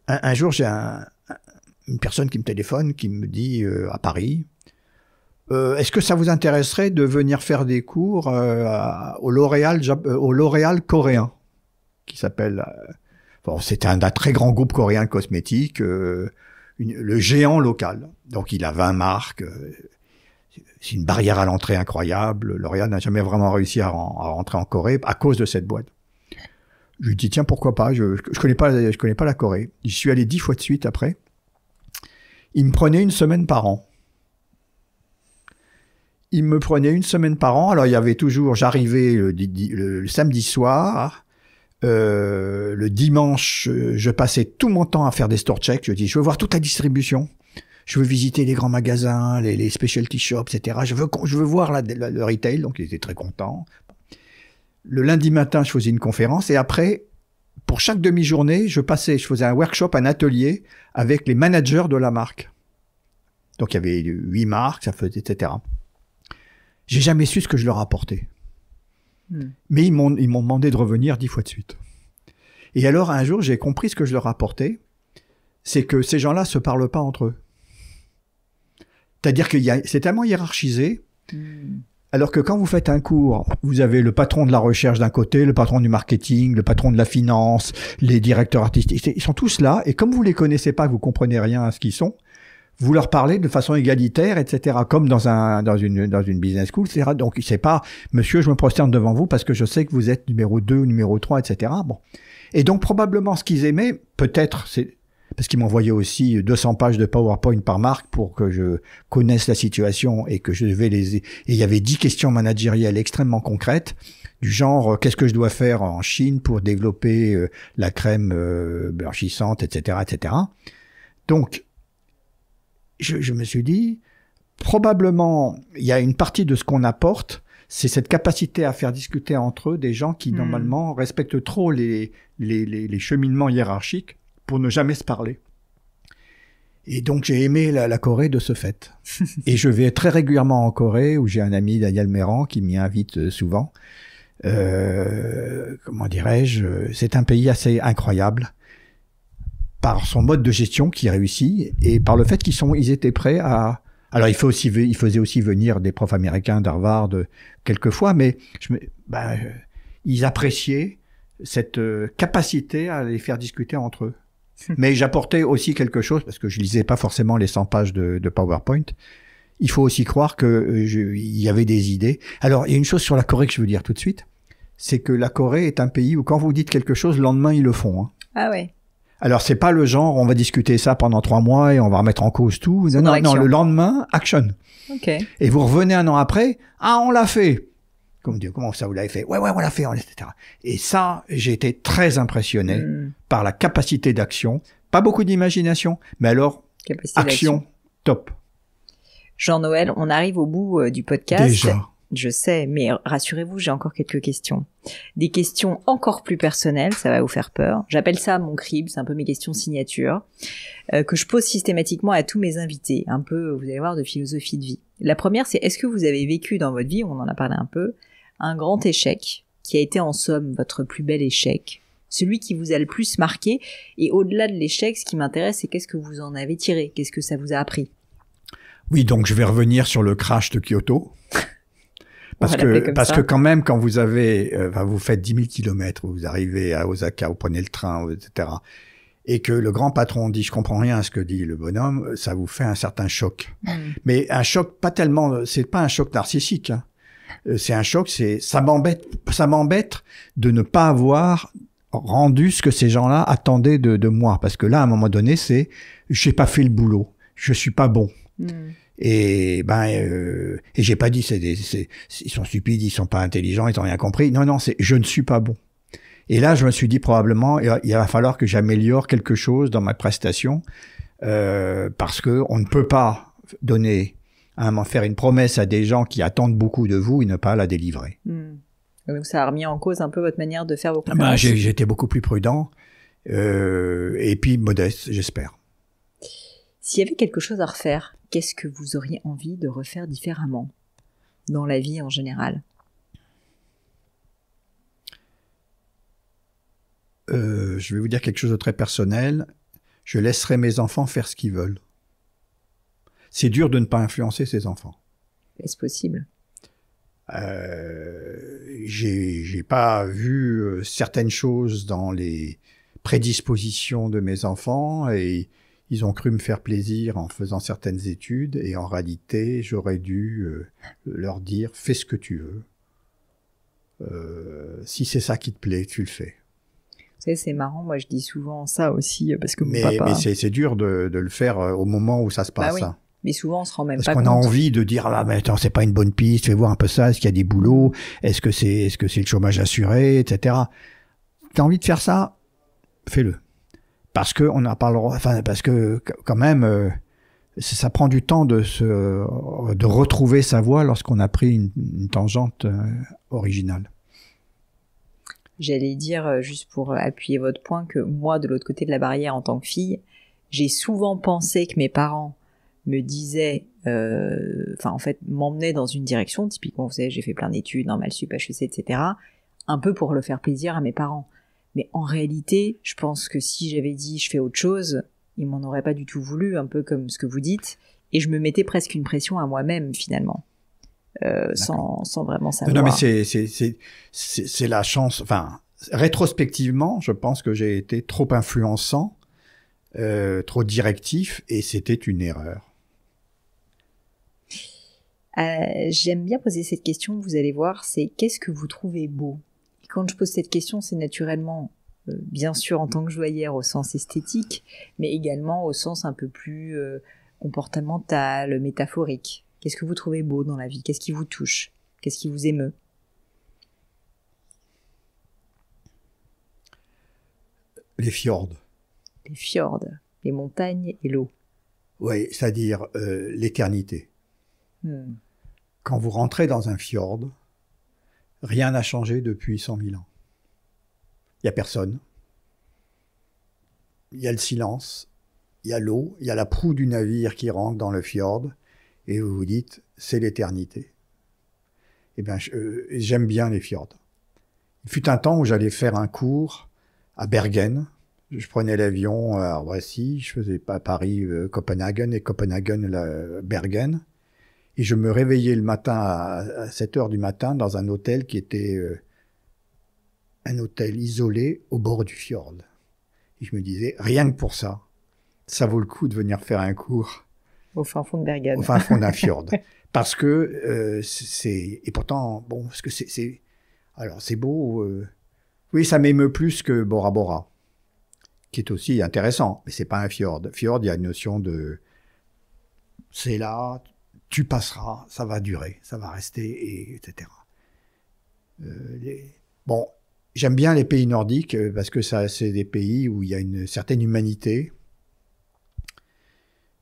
Speaker 2: Un jour, j'ai une personne qui me téléphone, qui me dit à Paris, est-ce que ça vous intéresserait de venir faire des cours au L'Oréal coréen, qui s'appelle... bon, c'était un très grand groupe coréen de cosmétiques, le géant local. Donc, il a 20 marques... c'est une barrière à l'entrée incroyable. L'Oréal n'a jamais vraiment réussi à rentrer en Corée à cause de cette boîte. Je lui dis, tiens, pourquoi pas? Je connais pas la Corée. J'y suis allé 10 fois de suite après. Il me prenait une semaine par an. Alors, il y avait toujours, j'arrivais le samedi soir. Le dimanche, je passais tout mon temps à faire des store checks. Je dis, je veux voir toute la distribution. Je veux visiter les grands magasins, les specialty shops, etc. Je veux voir le retail, donc ils étaient très contents. Le lundi matin, je faisais une conférence, et après, pour chaque demi-journée, je faisais un workshop, un atelier avec les managers de la marque. Donc il y avait 8 marques, etc. J'ai jamais su ce que je leur apportais. Mais ils m'ont demandé de revenir 10 fois de suite. Et alors, un jour, j'ai compris ce que je leur apportais, c'est que ces gens-là se parlent pas entre eux. C'est-à-dire que c'est tellement hiérarchisé, alors que quand vous faites un cours, vous avez le patron de la recherche d'un côté, le patron du marketing, le patron de la finance, les directeurs artistiques, ils sont tous là, et comme vous les connaissez pas, vous comprenez rien à ce qu'ils sont, vous leur parlez de façon égalitaire, etc., comme dans une business school, etc. Donc, c'est pas, monsieur, je me prosterne devant vous parce que je sais que vous êtes numéro 2 ou numéro 3, etc. Bon. Et donc, probablement, ce qu'ils aimaient, peut-être, c'est, parce qu'ils m'envoyaient aussi 200 pages de PowerPoint par marque pour que je connaisse la situation et que je devais et il y avait 10 questions managériales extrêmement concrètes, du genre, qu'est-ce que je dois faire en Chine pour développer la crème blanchissante, etc., etc. Donc, je me suis dit, probablement, il y a une partie de ce qu'on apporte, c'est cette capacité à faire discuter entre eux des gens qui, normalement, respectent trop les cheminements hiérarchiques pour ne jamais se parler. Et donc, j'ai aimé la Corée de ce fait. Et je vais très régulièrement en Corée, où j'ai un ami, Daniel Méran, qui m'y invite souvent. Comment dirais-je, c'est un pays assez incroyable par son mode de gestion qui réussit et par le fait ils étaient prêts à... Alors, il faisait aussi venir des profs américains d'Harvard quelquefois, mais ils appréciaient cette capacité à les faire discuter entre eux. Mais j'apportais aussi quelque chose, parce que je lisais pas forcément les 100 pages de PowerPoint. Il faut aussi croire il y avait des idées. Alors, il y a une chose sur la Corée que je veux dire tout de suite, c'est que la Corée est un pays où quand vous dites quelque chose, le lendemain, ils le font. Hein.
Speaker 1: Ah ouais.
Speaker 2: Alors, c'est pas le genre, on va discuter ça pendant 3 mois et on va remettre en cause tout. Non, le lendemain, action.
Speaker 1: Ok.
Speaker 2: Et vous revenez 1 an après, on l'a fait. Comment ça, vous l'avez fait? Ouais, on l'a fait, etc. Et ça, j'ai été très impressionné par la capacité d'action. Pas beaucoup d'imagination, mais alors, action, top.
Speaker 1: Jean-Noël, on arrive au bout du podcast.
Speaker 2: Déjà.
Speaker 1: Je sais, mais rassurez-vous, j'ai encore quelques questions. Des questions encore plus personnelles, ça va vous faire peur. J'appelle ça mon crible, c'est un peu mes questions signature, que je pose systématiquement à tous mes invités, un peu, vous allez voir, de philosophie de vie. La première, c'est est-ce que vous avez vécu dans votre vie, on en a parlé un peu, un grand échec, qui a été en somme votre plus bel échec, celui qui vous a le plus marqué, et au-delà de l'échec, ce qui m'intéresse, c'est qu'est-ce que vous en avez tiré, qu'est-ce que ça vous a appris?
Speaker 2: Oui, donc je vais revenir sur le crash de Kyoto. Parce que quand même, quand vous avez, vous faites 10 000 kilomètres, vous arrivez à Osaka, vous prenez le train, etc., et que le grand patron dit, je comprends rien à ce que dit le bonhomme, ça vous fait un certain choc. Mais un choc pas tellement, c'est pas un choc narcissique, hein. C'est un choc, ça m'embête de ne pas avoir rendu ce que ces gens-là attendaient de moi. Parce que là, à un moment donné, j'ai pas fait le boulot. Je suis pas bon. Et j'ai pas dit ils sont stupides, ils sont pas intelligents, ils ont rien compris. Non, c'est je ne suis pas bon. Et là, je me suis dit probablement il va falloir que j'améliore quelque chose dans ma prestation parce que on ne peut pas faire une promesse à des gens qui attendent beaucoup de vous et ne pas la délivrer.
Speaker 1: Donc ça a remis en cause un peu votre manière de faire vos conférences.
Speaker 2: J'étais beaucoup plus prudent et puis modeste, j'espère.
Speaker 1: S'il y avait quelque chose à refaire, qu'est-ce que vous auriez envie de refaire différemment dans la vie en général?
Speaker 2: Je vais vous dire quelque chose de très personnel. Je laisserai mes enfants faire ce qu'ils veulent. C'est dur de ne pas influencer ses enfants.
Speaker 1: Est-ce possible?
Speaker 2: J'ai pas vu certaines choses dans les prédispositions de mes enfants et ils ont cru me faire plaisir en faisant certaines études et en réalité, j'aurais dû leur dire « fais ce que tu veux. Si c'est ça qui te plaît, tu le fais. »
Speaker 1: Vous savez, c'est marrant, moi je dis souvent ça aussi parce que mon papa...
Speaker 2: Mais c'est dur de le faire au moment où ça se passe.
Speaker 1: Oui.
Speaker 2: Hein.
Speaker 1: Mais souvent, on se rend même
Speaker 2: Parce
Speaker 1: pas
Speaker 2: qu'on
Speaker 1: compte.
Speaker 2: a envie de dire, mais attends, c'est pas une bonne piste, fais voir un peu ça, est-ce qu'il y a des boulots, est-ce que c'est le chômage assuré, etc. T'as envie de faire ça, fais-le. Parce que on a pas le droit, parce que quand même, ça prend du temps de retrouver sa voie lorsqu'on a pris une tangente originale.
Speaker 1: J'allais dire, juste pour appuyer votre point, que moi, de l'autre côté de la barrière en tant que fille, j'ai souvent pensé que mes parents me disaient, en fait, m'emmenaient dans une direction, typiquement, vous savez, j'ai fait plein d'études, normal sup, HEC, etc., un peu pour le faire plaisir à mes parents. Mais en réalité, je pense que si j'avais dit je fais autre chose, ils m'en auraient pas du tout voulu, un peu comme ce que vous dites, et je me mettais presque une pression à moi-même, finalement, sans vraiment savoir.
Speaker 2: Non, mais c'est la chance, rétrospectivement, je pense que j'ai été trop influençant trop directif, et c'était une erreur.
Speaker 1: J'aime bien poser cette question, vous allez voir, c'est qu'est-ce que vous trouvez beau? Et quand je pose cette question, c'est naturellement, bien sûr en tant que joaillère au sens esthétique, mais également au sens un peu plus comportemental, métaphorique. Qu'est-ce que vous trouvez beau dans la vie? Qu'est-ce qui vous touche? Qu'est-ce qui vous émeut?
Speaker 2: Les fjords.
Speaker 1: Les fjords, les montagnes et l'eau.
Speaker 2: Oui, c'est-à-dire l'éternité. Quand vous rentrez dans un fjord, rien n'a changé depuis 100 000 ans. Il n'y a personne. Il y a le silence, il y a l'eau, il y a la proue du navire qui rentre dans le fjord, et vous vous dites, c'est l'éternité. Eh bien, j'aime bien les fjords. Il fut un temps où j'allais faire un cours à Bergen. Je prenais l'avion à Roissy, je faisais pas Paris-Copenhague et Copenhagen-Bergen. Et je me réveillais le matin à 7 heures du matin dans un hôtel qui était un hôtel isolé au bord du fjord. Et je me disais, rien que pour ça, ça vaut le coup de venir faire un cours
Speaker 1: au fin fond de Bergen.
Speaker 2: Au fin fond d'un fjord. Parce que et pourtant, bon, parce que alors c'est beau, oui, ça m'émeut plus que Bora Bora, qui est aussi intéressant, mais c'est pas un fjord. Fjord, il y a une notion de, c'est là, tu passeras, ça va durer, ça va rester, etc. Bon, j'aime bien les pays nordiques parce que c'est des pays où il y a une certaine humanité.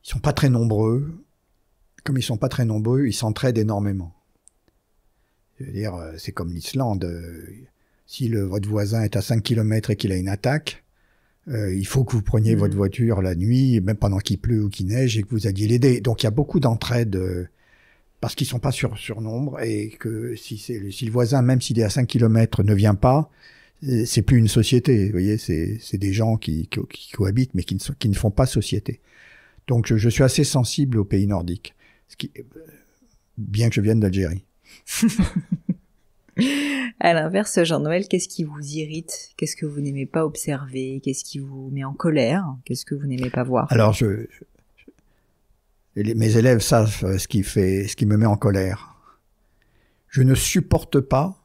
Speaker 2: Ils sont pas très nombreux. Comme ils sont pas très nombreux, ils s'entraident énormément. Je veux dire, c'est comme l'Islande. Si votre voisin est à 5 km et qu'il a une attaque, il faut que vous preniez votre voiture la nuit, même pendant qu'il pleut ou qu'il neige, et que vous alliez l'aider. Donc il y a beaucoup d'entraide parce qu'ils sont pas sur nombre, et que si le voisin, même s'il est à 5 km, ne vient pas, c'est plus une société. Vous voyez, c'est des gens qui cohabitent, mais qui ne font pas société. Donc je suis assez sensible aux pays nordiques. Bien que je vienne d'Algérie.
Speaker 1: À l'inverse, Jean-Noël, qu'est-ce qui vous irrite? Qu'est-ce que vous n'aimez pas observer? Qu'est-ce qui vous met en colère? Qu'est-ce que vous n'aimez pas voir?
Speaker 2: Alors, mes élèves savent ce qui me met en colère. Je ne supporte pas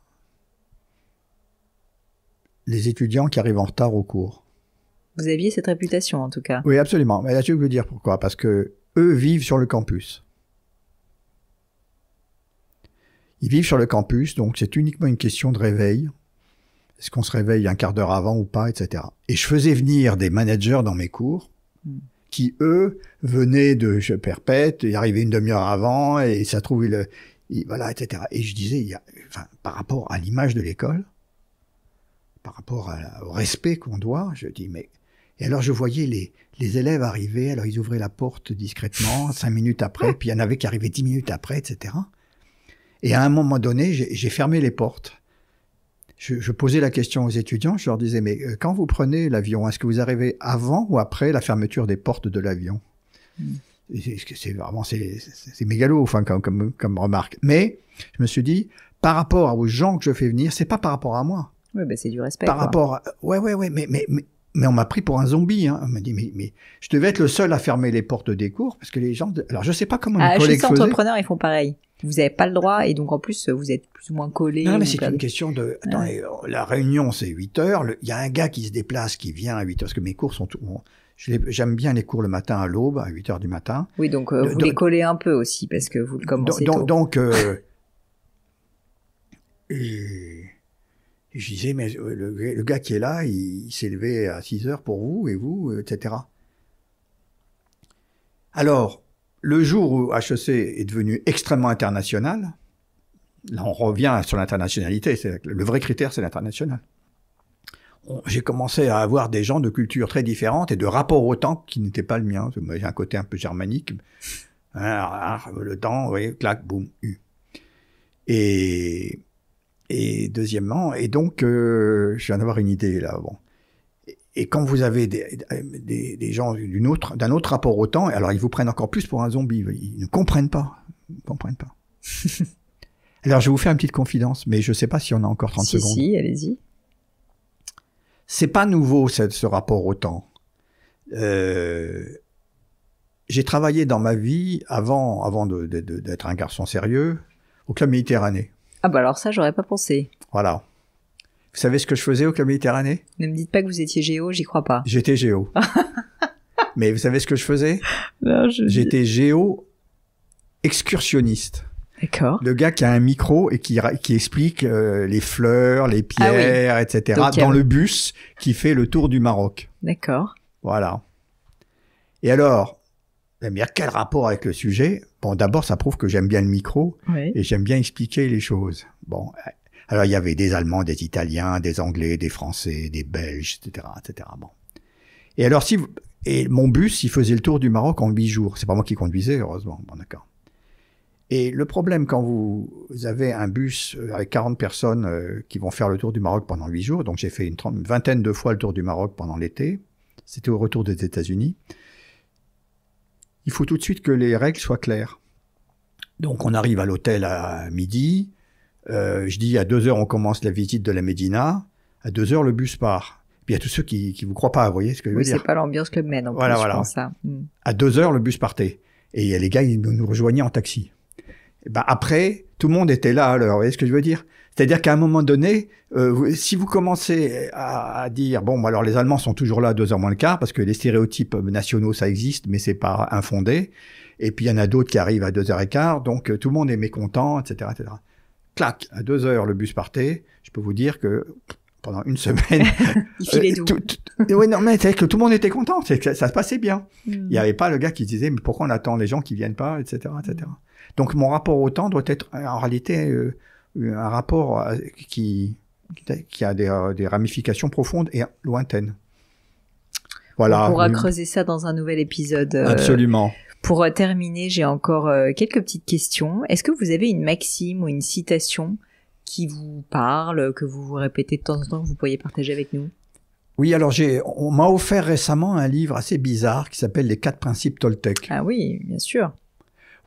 Speaker 2: les étudiants qui arrivent en retard au cours.
Speaker 1: Vous aviez cette réputation, en tout cas.
Speaker 2: Oui, absolument. Mais là, je vais vous dire pourquoi. Parce que eux vivent sur le campus. Ils vivent sur le campus, donc c'est uniquement une question de réveil. Est-ce qu'on se réveille un quart d'heure avant ou pas, etc. Et je faisais venir des managers dans mes cours qui, eux, venaient de Perpète, ils arrivaient une demi-heure avant, et ça trouvait voilà, etc. Et je disais, par rapport à l'image de l'école, par rapport au respect qu'on doit, je dis, mais... Et alors je voyais les élèves arriver, alors ils ouvraient la porte discrètement, 5 minutes après, puis il y en avait qui arrivaient 10 minutes après, etc. Et à un moment donné, j'ai fermé les portes. Je posais la question aux étudiants, je leur disais, mais quand vous prenez l'avion, est-ce que vous arrivez avant ou après la fermeture des portes de l'avion? C'est vraiment, c'est mégalo, enfin, comme remarque. Mais je me suis dit, par rapport aux gens que je fais venir, c'est pas par rapport à moi.
Speaker 1: Oui, ben c'est du respect.
Speaker 2: Par rapport à... Ouais, mais on m'a pris pour un zombie, hein. On m'a dit, mais je devais être le seul à fermer les portes des cours, parce que les gens... Alors, je sais pas comment les collègues faisaient.
Speaker 1: Les entrepreneurs, ils font pareil. Vous n'avez pas le droit, et donc en plus, vous êtes plus ou moins collés.
Speaker 2: Non, mais c'est une question de... Attendez, la réunion, c'est 8 heures. Il y a un gars qui se déplace, qui vient à 8 heures, parce que mes cours sont... J'aime bien les cours le matin à l'aube, à 8 heures du matin.
Speaker 1: Oui, donc vous les collez un peu aussi, parce que vous le commencez tôt.
Speaker 2: Donc, je disais, mais le gars qui est là, il s'est levé à 6 heures pour vous, et vous, etc. Alors, le jour où HEC est devenu extrêmement international, là on revient sur l'internationalité, le vrai critère c'est l'international. J'ai commencé à avoir des gens de cultures très différentes et de rapports au temps qui n'étaient pas le mien. J'ai un côté un peu germanique. Le temps, oui, clac, boum, U. Et deuxièmement, et donc, je viens d'avoir une idée là. Bon. Et quand vous avez des gens d'un autre rapport au temps, alors ils vous prennent encore plus pour un zombie. Ils ne comprennent pas. Ils ne comprennent pas. Alors, je vais vous faire une petite confidence, mais je ne sais pas si on a encore 30 secondes.
Speaker 1: Si, allez-y.
Speaker 2: C'est pas nouveau, ce rapport au temps. J'ai travaillé dans ma vie, avant d'être un garçon sérieux, au Club Méditerranée.
Speaker 1: Ah bah alors ça, j'aurais pas pensé.
Speaker 2: Voilà. Vous savez ce que je faisais au Club Méditerranée?
Speaker 1: Ne me dites pas que vous étiez géo, j'y crois pas.
Speaker 2: J'étais géo. Mais vous savez ce que je faisais?
Speaker 1: Non,
Speaker 2: J'étais géo excursionniste.
Speaker 1: D'accord.
Speaker 2: Le gars qui a un micro et qui explique les fleurs, les pierres, etc.
Speaker 1: Donc,
Speaker 2: dans le bus qui fait le tour du Maroc.
Speaker 1: D'accord.
Speaker 2: Voilà. Et alors, mais quel rapport avec le sujet? Bon, d'abord, ça prouve que j'aime bien le micro et j'aime bien expliquer les choses. Bon, alors il y avait des Allemands, des Italiens, des Anglais, des Français, des Belges, etc., etc. Bon. Et alors, et mon bus, il faisait le tour du Maroc en 8 jours. C'est pas moi qui conduisais, heureusement. Bon, d'accord. Et le problème quand vous avez un bus avec 40 personnes qui vont faire le tour du Maroc pendant 8 jours, donc j'ai fait une vingtaine de fois le tour du Maroc pendant l'été, c'était au retour des États-Unis, il faut tout de suite que les règles soient claires. Donc on arrive à l'hôtel à midi, je dis à 2h on commence la visite de la Médina, à 2h le bus part. Puis il y a tous ceux qui vous croient pas, vous voyez ce que je veux dire?
Speaker 1: C'est pas l'ambiance Club Med en plus,
Speaker 2: voilà.
Speaker 1: je pense ça.
Speaker 2: À 2h le bus partait. Et les gars, ils nous rejoignaient en taxi. Et ben après, tout le monde était là à l'heure, vous voyez ce que je veux dire? C'est-à-dire qu'à un moment donné, si vous commencez à dire, bon, alors les Allemands sont toujours là à 2h moins le quart, parce que les stéréotypes nationaux, ça existe, mais c'est pas infondé. Et puis il y en a d'autres qui arrivent à 2h15, donc tout le monde est mécontent, etc., etc. Clac, à 2h le bus partait. Je peux vous dire que pendant une semaine,
Speaker 1: il filait doux.
Speaker 2: Oui, non, mais c'est que tout le monde était content, c'est que ça se passait bien. Il n'y avait pas le gars qui disait, mais pourquoi on attend les gens qui viennent pas, etc., etc. Donc mon rapport au temps doit être en réalité un rapport qui a des ramifications profondes et lointaines. Voilà.
Speaker 1: On pourra creuser ça dans un nouvel épisode.
Speaker 2: Absolument.
Speaker 1: Pour terminer, j'ai encore quelques petites questions. Est-ce que vous avez une maxime ou une citation qui vous parle, que vous vous répétez de temps en temps, que vous pourriez partager avec nous?
Speaker 2: Oui, alors on m'a offert récemment un livre assez bizarre qui s'appelle Les 4 principes Toltec.
Speaker 1: Ah oui, bien sûr.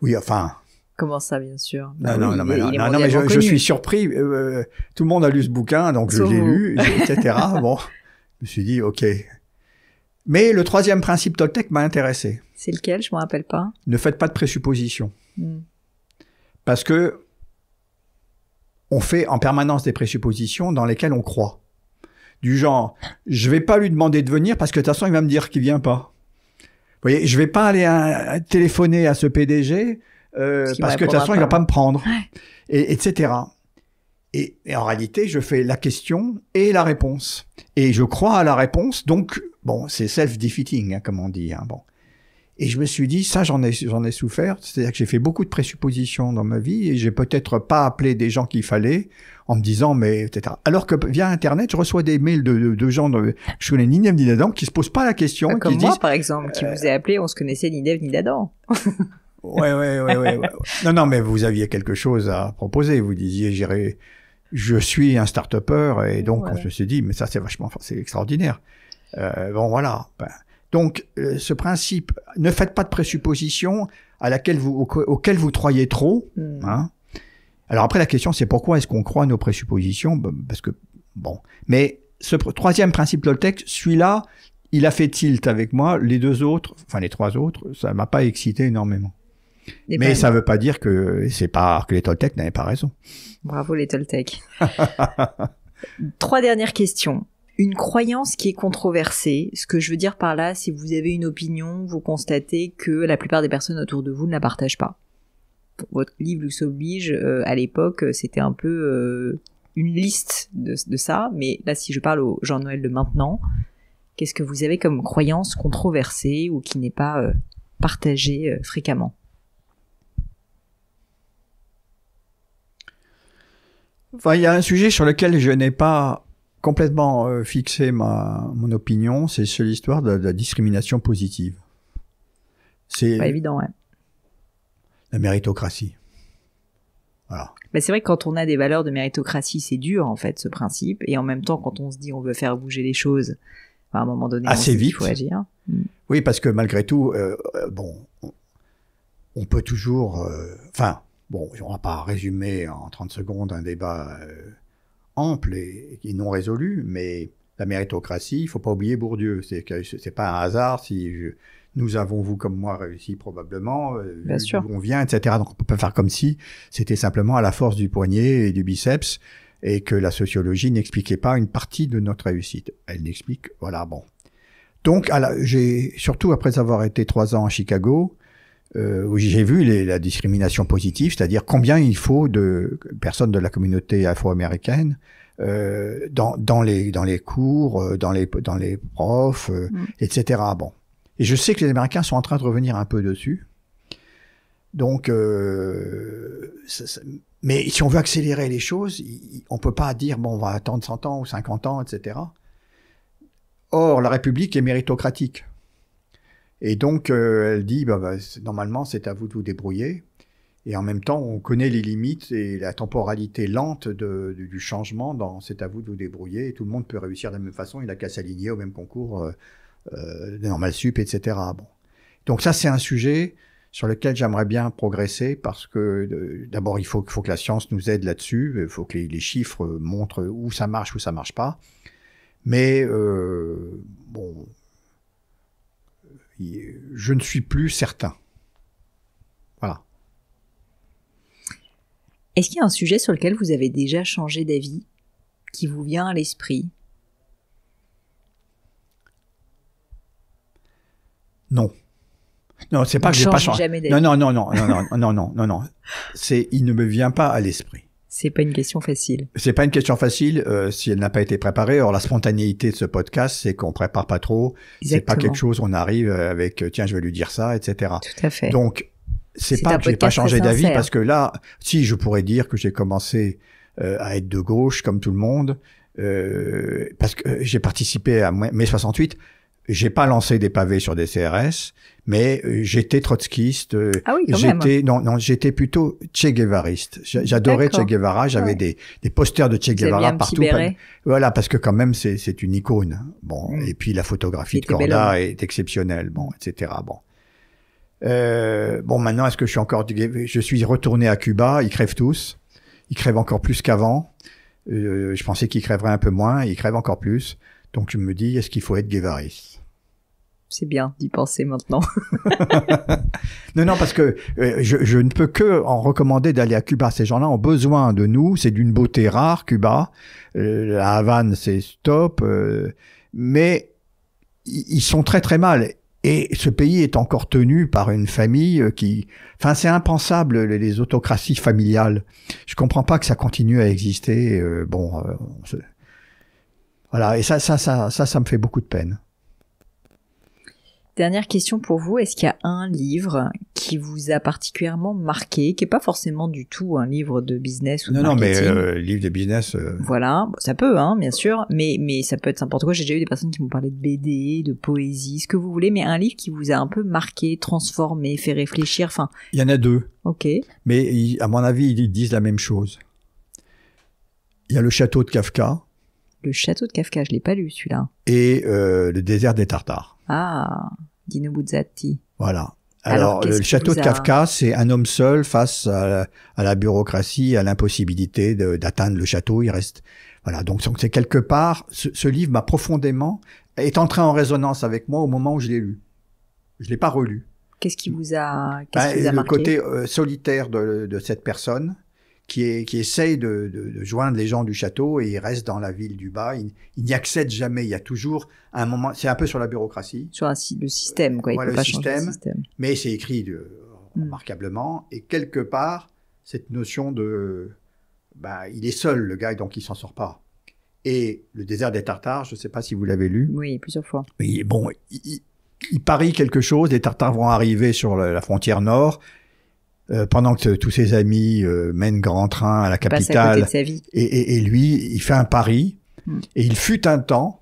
Speaker 2: Oui, enfin...
Speaker 1: Comment ça, bien sûr?
Speaker 2: Non, mais je suis surpris. Tout le monde a lu ce bouquin, donc je l'ai lu, etc. Bon, je me suis dit, ok. Mais le 3e principe Toltec m'a intéressé.
Speaker 1: C'est lequel? Je m'en rappelle pas.
Speaker 2: Ne faites pas de présuppositions. Parce que on fait en permanence des présuppositions dans lesquelles on croit. Du genre, je vais pas lui demander de venir parce que de toute façon, il va me dire qu'il vient pas. Vous voyez, je vais pas aller téléphoner à ce PDG parce que de toute façon, il va pas me prendre. Et, etc. Et en réalité, je fais la question et la réponse. Et je crois à la réponse, donc, bon, c'est self-defeating, hein, comme on dit. Hein, bon. Et je me suis dit, ça, j'en ai souffert. C'est-à-dire que j'ai fait beaucoup de présuppositions dans ma vie et j'ai peut-être pas appelé des gens qu'il fallait en me disant, mais, etc. Alors que via Internet, je reçois des mails de gens je connais ni Nidev ni Nadan qui se posent pas la question.
Speaker 1: Comme
Speaker 2: qui
Speaker 1: moi,
Speaker 2: disent,
Speaker 1: par exemple, qui vous ai appelé, on se connaissait ni Nidev ni Nadan.
Speaker 2: Ouais. Non, mais vous aviez quelque chose à proposer. Vous disiez, je suis un start-upper et donc on se dit, mais ça, c'est extraordinaire. Bon, voilà. Donc, ce principe, ne faites pas de présuppositions auxquelles vous croyez trop. Hein. Alors après, la question, c'est pourquoi est-ce qu'on croit à nos présuppositions? Parce que, bon. Mais ce 3e principe Toltec, celui-là, il a fait tilt avec moi. Les 3 autres, ça m'a pas excité énormément. Mais ça veut pas dire que que les Toltecs n'avaient pas raison.
Speaker 1: Bravo les Toltecs. 3 dernières questions. Une croyance qui est controversée. Ce que je veux dire par là, si vous avez une opinion, vous constatez que la plupart des personnes autour de vous ne la partagent pas. Votre livre vous oblige, à l'époque, c'était un peu une liste de ça. Mais là, si je parle au Jean-Noël de maintenant, qu'est-ce que vous avez comme croyance controversée ou qui n'est pas partagée fréquemment?
Speaker 2: Enfin, il y a un sujet sur lequel je n'ai pas complètement fixé mon opinion, c'est sur l'histoire de la discrimination positive. C'est
Speaker 1: pas évident, ouais.
Speaker 2: La méritocratie. Voilà.
Speaker 1: Mais c'est vrai que quand on a des valeurs de méritocratie, c'est dur en fait ce principe, et en même temps quand on se dit on veut faire bouger les choses, à un moment donné
Speaker 2: assez vite,
Speaker 1: il faut agir.
Speaker 2: Oui, parce que malgré tout, on peut toujours, bon, on va pas résumer en 30 secondes un débat ample et non résolu, mais la méritocratie, il faut pas oublier Bourdieu. C'est pas un hasard si nous avons, vous comme moi, réussi probablement,
Speaker 1: Bien sûr.
Speaker 2: d'où on vient, etc. Donc on peut pas faire comme si c'était simplement à la force du poignet et du biceps et que la sociologie n'expliquait pas une partie de notre réussite. Elle l'explique, voilà, bon. Donc, surtout après avoir été 3 ans à Chicago, où j'ai vu la discrimination positive, c'est-à-dire combien il faut de personnes de la communauté afro-américaine dans les cours, dans les profs, etc. Bon. Et je sais que les Américains sont en train de revenir un peu dessus. Donc, mais si on veut accélérer les choses, on peut pas dire, bon, on va attendre 100 ans ou 50 ans, etc. Or, la République est méritocratique. Et donc, elle dit, normalement, c'est à vous de vous débrouiller. Et en même temps, on connaît les limites et la temporalité lente du changement c'est à vous de vous débrouiller. Et tout le monde peut réussir de la même façon. Il n'a qu'à s'aligner au même concours de Normal Sup, etc. Bon. Donc ça, c'est un sujet sur lequel j'aimerais bien progresser parce que d'abord, il faut que la science nous aide là-dessus. Il faut que les chiffres montrent où ça marche pas. Mais bon, je ne suis plus certain. Voilà.
Speaker 1: Est-ce qu'il y a un sujet sur lequel vous avez déjà changé d'avis, qui vous vient à l'esprit?
Speaker 2: Non. Non, c'est pas que j'ai pas changé. Non. Il ne me vient pas à l'esprit.
Speaker 1: C'est pas une question facile.
Speaker 2: C'est pas une question facile si elle n'a pas été préparée. Or, la spontanéité de ce podcast, c'est qu'on prépare pas trop. Exactement. C'est pas quelque chose, on arrive avec, tiens, je vais lui dire ça, etc.
Speaker 1: Tout à fait.
Speaker 2: Donc, c'est pas que j'ai pas changé d'avis parce que là, si je pourrais dire que j'ai commencé à être de gauche comme tout le monde, parce que j'ai participé à mai 68. J'ai pas lancé des pavés sur des CRS, mais j'étais trotskiste.
Speaker 1: Ah oui, quand même.
Speaker 2: J'étais plutôt Che Guevariste. J'adorais Che Guevara. J'avais des posters de Che Guevara partout. Voilà, parce que quand même c'est une icône. Bon, et puis la photographie de Corda est exceptionnelle. Bon, etc. Bon. Bon, maintenant, est-ce que je suis retourné à Cuba. Ils crèvent tous. Ils crèvent encore plus qu'avant. Je pensais qu'ils crèveraient un peu moins. Ils crèvent encore plus. Donc, je me dis, est-ce qu'il faut être guévariste?
Speaker 1: C'est bien d'y penser maintenant.
Speaker 2: Non, parce que je ne peux que en recommander d'aller à Cuba. Ces gens-là ont besoin de nous. C'est d'une beauté rare, Cuba. La Havane, c'est top. Mais ils sont très, très mal. Et ce pays est encore tenu par une famille Enfin, c'est impensable, les autocraties familiales. Je comprends pas que ça continue à exister. Voilà, et ça me fait beaucoup de peine.
Speaker 1: Dernière question pour vous, est-ce qu'il y a un livre qui vous a particulièrement marqué, qui est pas forcément du tout un livre de business ou de marketing?
Speaker 2: Non, mais livre de business...
Speaker 1: Voilà, ça peut, bien sûr, mais ça peut être n'importe quoi. J'ai déjà eu des personnes qui m'ont parlé de BD, de poésie, ce que vous voulez, mais un livre qui vous a un peu marqué, transformé, fait réfléchir, enfin...
Speaker 2: Il y en a 2.
Speaker 1: Ok.
Speaker 2: Mais à mon avis, ils disent la même chose. Il y a Le Château de Kafka.
Speaker 1: Le Château de Kafka, je l'ai pas lu celui-là.
Speaker 2: Et Le Désert des Tartares.
Speaker 1: Ah, Dino Buzzati.
Speaker 2: Voilà. Alors le Château de Kafka, c'est un homme seul face à la bureaucratie, à l'impossibilité d'atteindre le château. Il reste, voilà. Donc c'est quelque part, ce livre m'a profondément, est entré en résonance avec moi au moment où je l'ai lu. Je l'ai pas relu.
Speaker 1: Qu'est-ce qui vous a marqué?
Speaker 2: Le côté solitaire de cette personne qui essaye de joindre les gens du château et il reste dans la ville du bas. Il n'y accède jamais. Il y a toujours un moment. C'est un peu sur la bureaucratie.
Speaker 1: Sur le système, quoi. Il peut pas changer le système.
Speaker 2: Mais c'est écrit remarquablement. Et quelque part, cette notion il est seul, le gars, donc il s'en sort pas. Et Le Désert des Tartares, je ne sais pas si vous l'avez lu.
Speaker 1: Oui, plusieurs fois.
Speaker 2: Mais bon, il parie quelque chose. Les Tartares vont arriver sur la frontière nord. Pendant que tous ses amis mènent grand train à la capitale,
Speaker 1: à côté de sa vie.
Speaker 2: Et lui, il fait un pari, et il fut un temps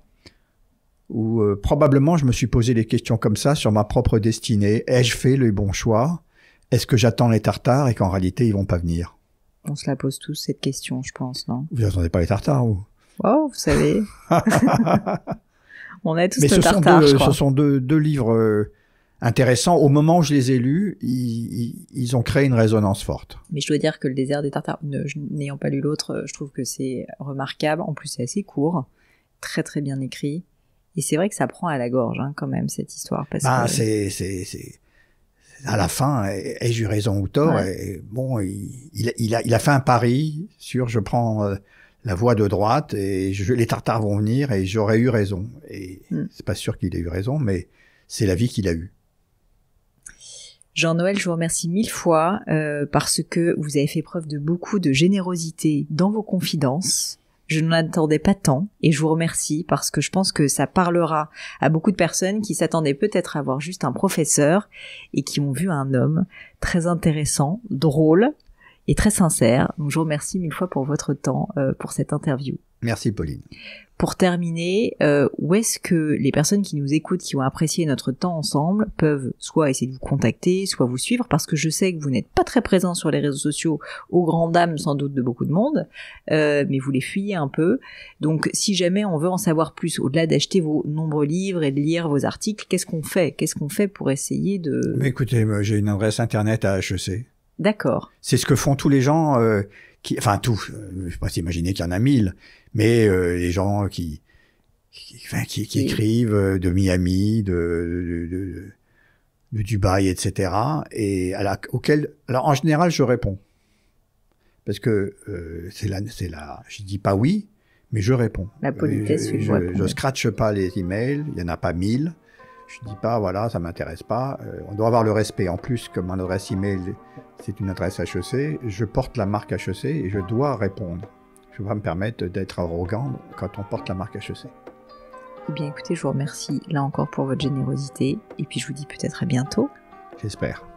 Speaker 2: où probablement je me suis posé des questions comme ça sur ma propre destinée. Ai-je fait le bon choix? Est-ce que j'attends les Tartares et qu'en réalité ils vont pas venir?
Speaker 1: On se la pose tous cette question, je pense, non?
Speaker 2: Vous n'attendez pas les Tartares, vous?
Speaker 1: Oh, vous savez. On a tous nos Tartares, je crois.
Speaker 2: Ce sont deux livres intéressants. Au moment où je les ai lus, ils ont créé une résonance forte.
Speaker 1: Mais je dois dire que Le Désert des Tartares, n'ayant pas lu l'autre, je trouve que c'est remarquable. En plus, c'est assez court. très très bien écrit. Et c'est vrai que ça prend à la gorge, hein, quand même, cette histoire. Parce que...
Speaker 2: c'est à la fin, ai-je eu raison ou tort?
Speaker 1: Ouais.
Speaker 2: Et bon, il a fait un pari sur je prends la voie de droite et les Tartares vont venir et j'aurais eu raison. Et c'est pas sûr qu'il ait eu raison, mais c'est la vie qu'il a eue.
Speaker 1: Jean-Noël, je vous remercie 1000 fois parce que vous avez fait preuve de beaucoup de générosité dans vos confidences. Je n'en attendais pas tant et je vous remercie parce que je pense que ça parlera à beaucoup de personnes qui s'attendaient peut-être à voir juste un professeur et qui ont vu un homme très intéressant, drôle et très sincère. Donc je vous remercie 1000 fois pour votre temps, pour cette interview.
Speaker 2: Merci Pauline.
Speaker 1: Pour terminer, où est-ce que les personnes qui nous écoutent, qui ont apprécié notre temps ensemble, peuvent soit essayer de vous contacter, soit vous suivre, parce que je sais que vous n'êtes pas très présent sur les réseaux sociaux, aux grandes dames sans doute de beaucoup de monde, mais vous les fuyez un peu. Donc si jamais on veut en savoir plus, au-delà d'acheter vos nombreux livres et de lire vos articles, qu'est-ce qu'on fait? Qu'est-ce qu'on fait pour essayer de...
Speaker 2: Mais écoutez, j'ai une adresse internet à HEC.
Speaker 1: D'accord.
Speaker 2: C'est ce que font tous les gens je ne sais pas s'imaginer qu'il y en a 1000, mais les gens qui écrivent de Miami, de Dubaï, etc. Et alors en général, je réponds. Parce que je dis pas oui, mais je réponds.
Speaker 1: La politesse,
Speaker 2: je scratche pas les emails, il y en a pas 1000. Je dis pas, voilà, ça m'intéresse pas. On doit avoir le respect. En plus, comme mon adresse email, c'est une adresse HEC, je porte la marque HEC et je dois répondre. Je ne vais pas me permettre d'être arrogant quand on porte la marque HEC.
Speaker 1: Eh bien, écoutez, je vous remercie là encore pour votre générosité et puis je vous dis peut-être à bientôt.
Speaker 2: J'espère.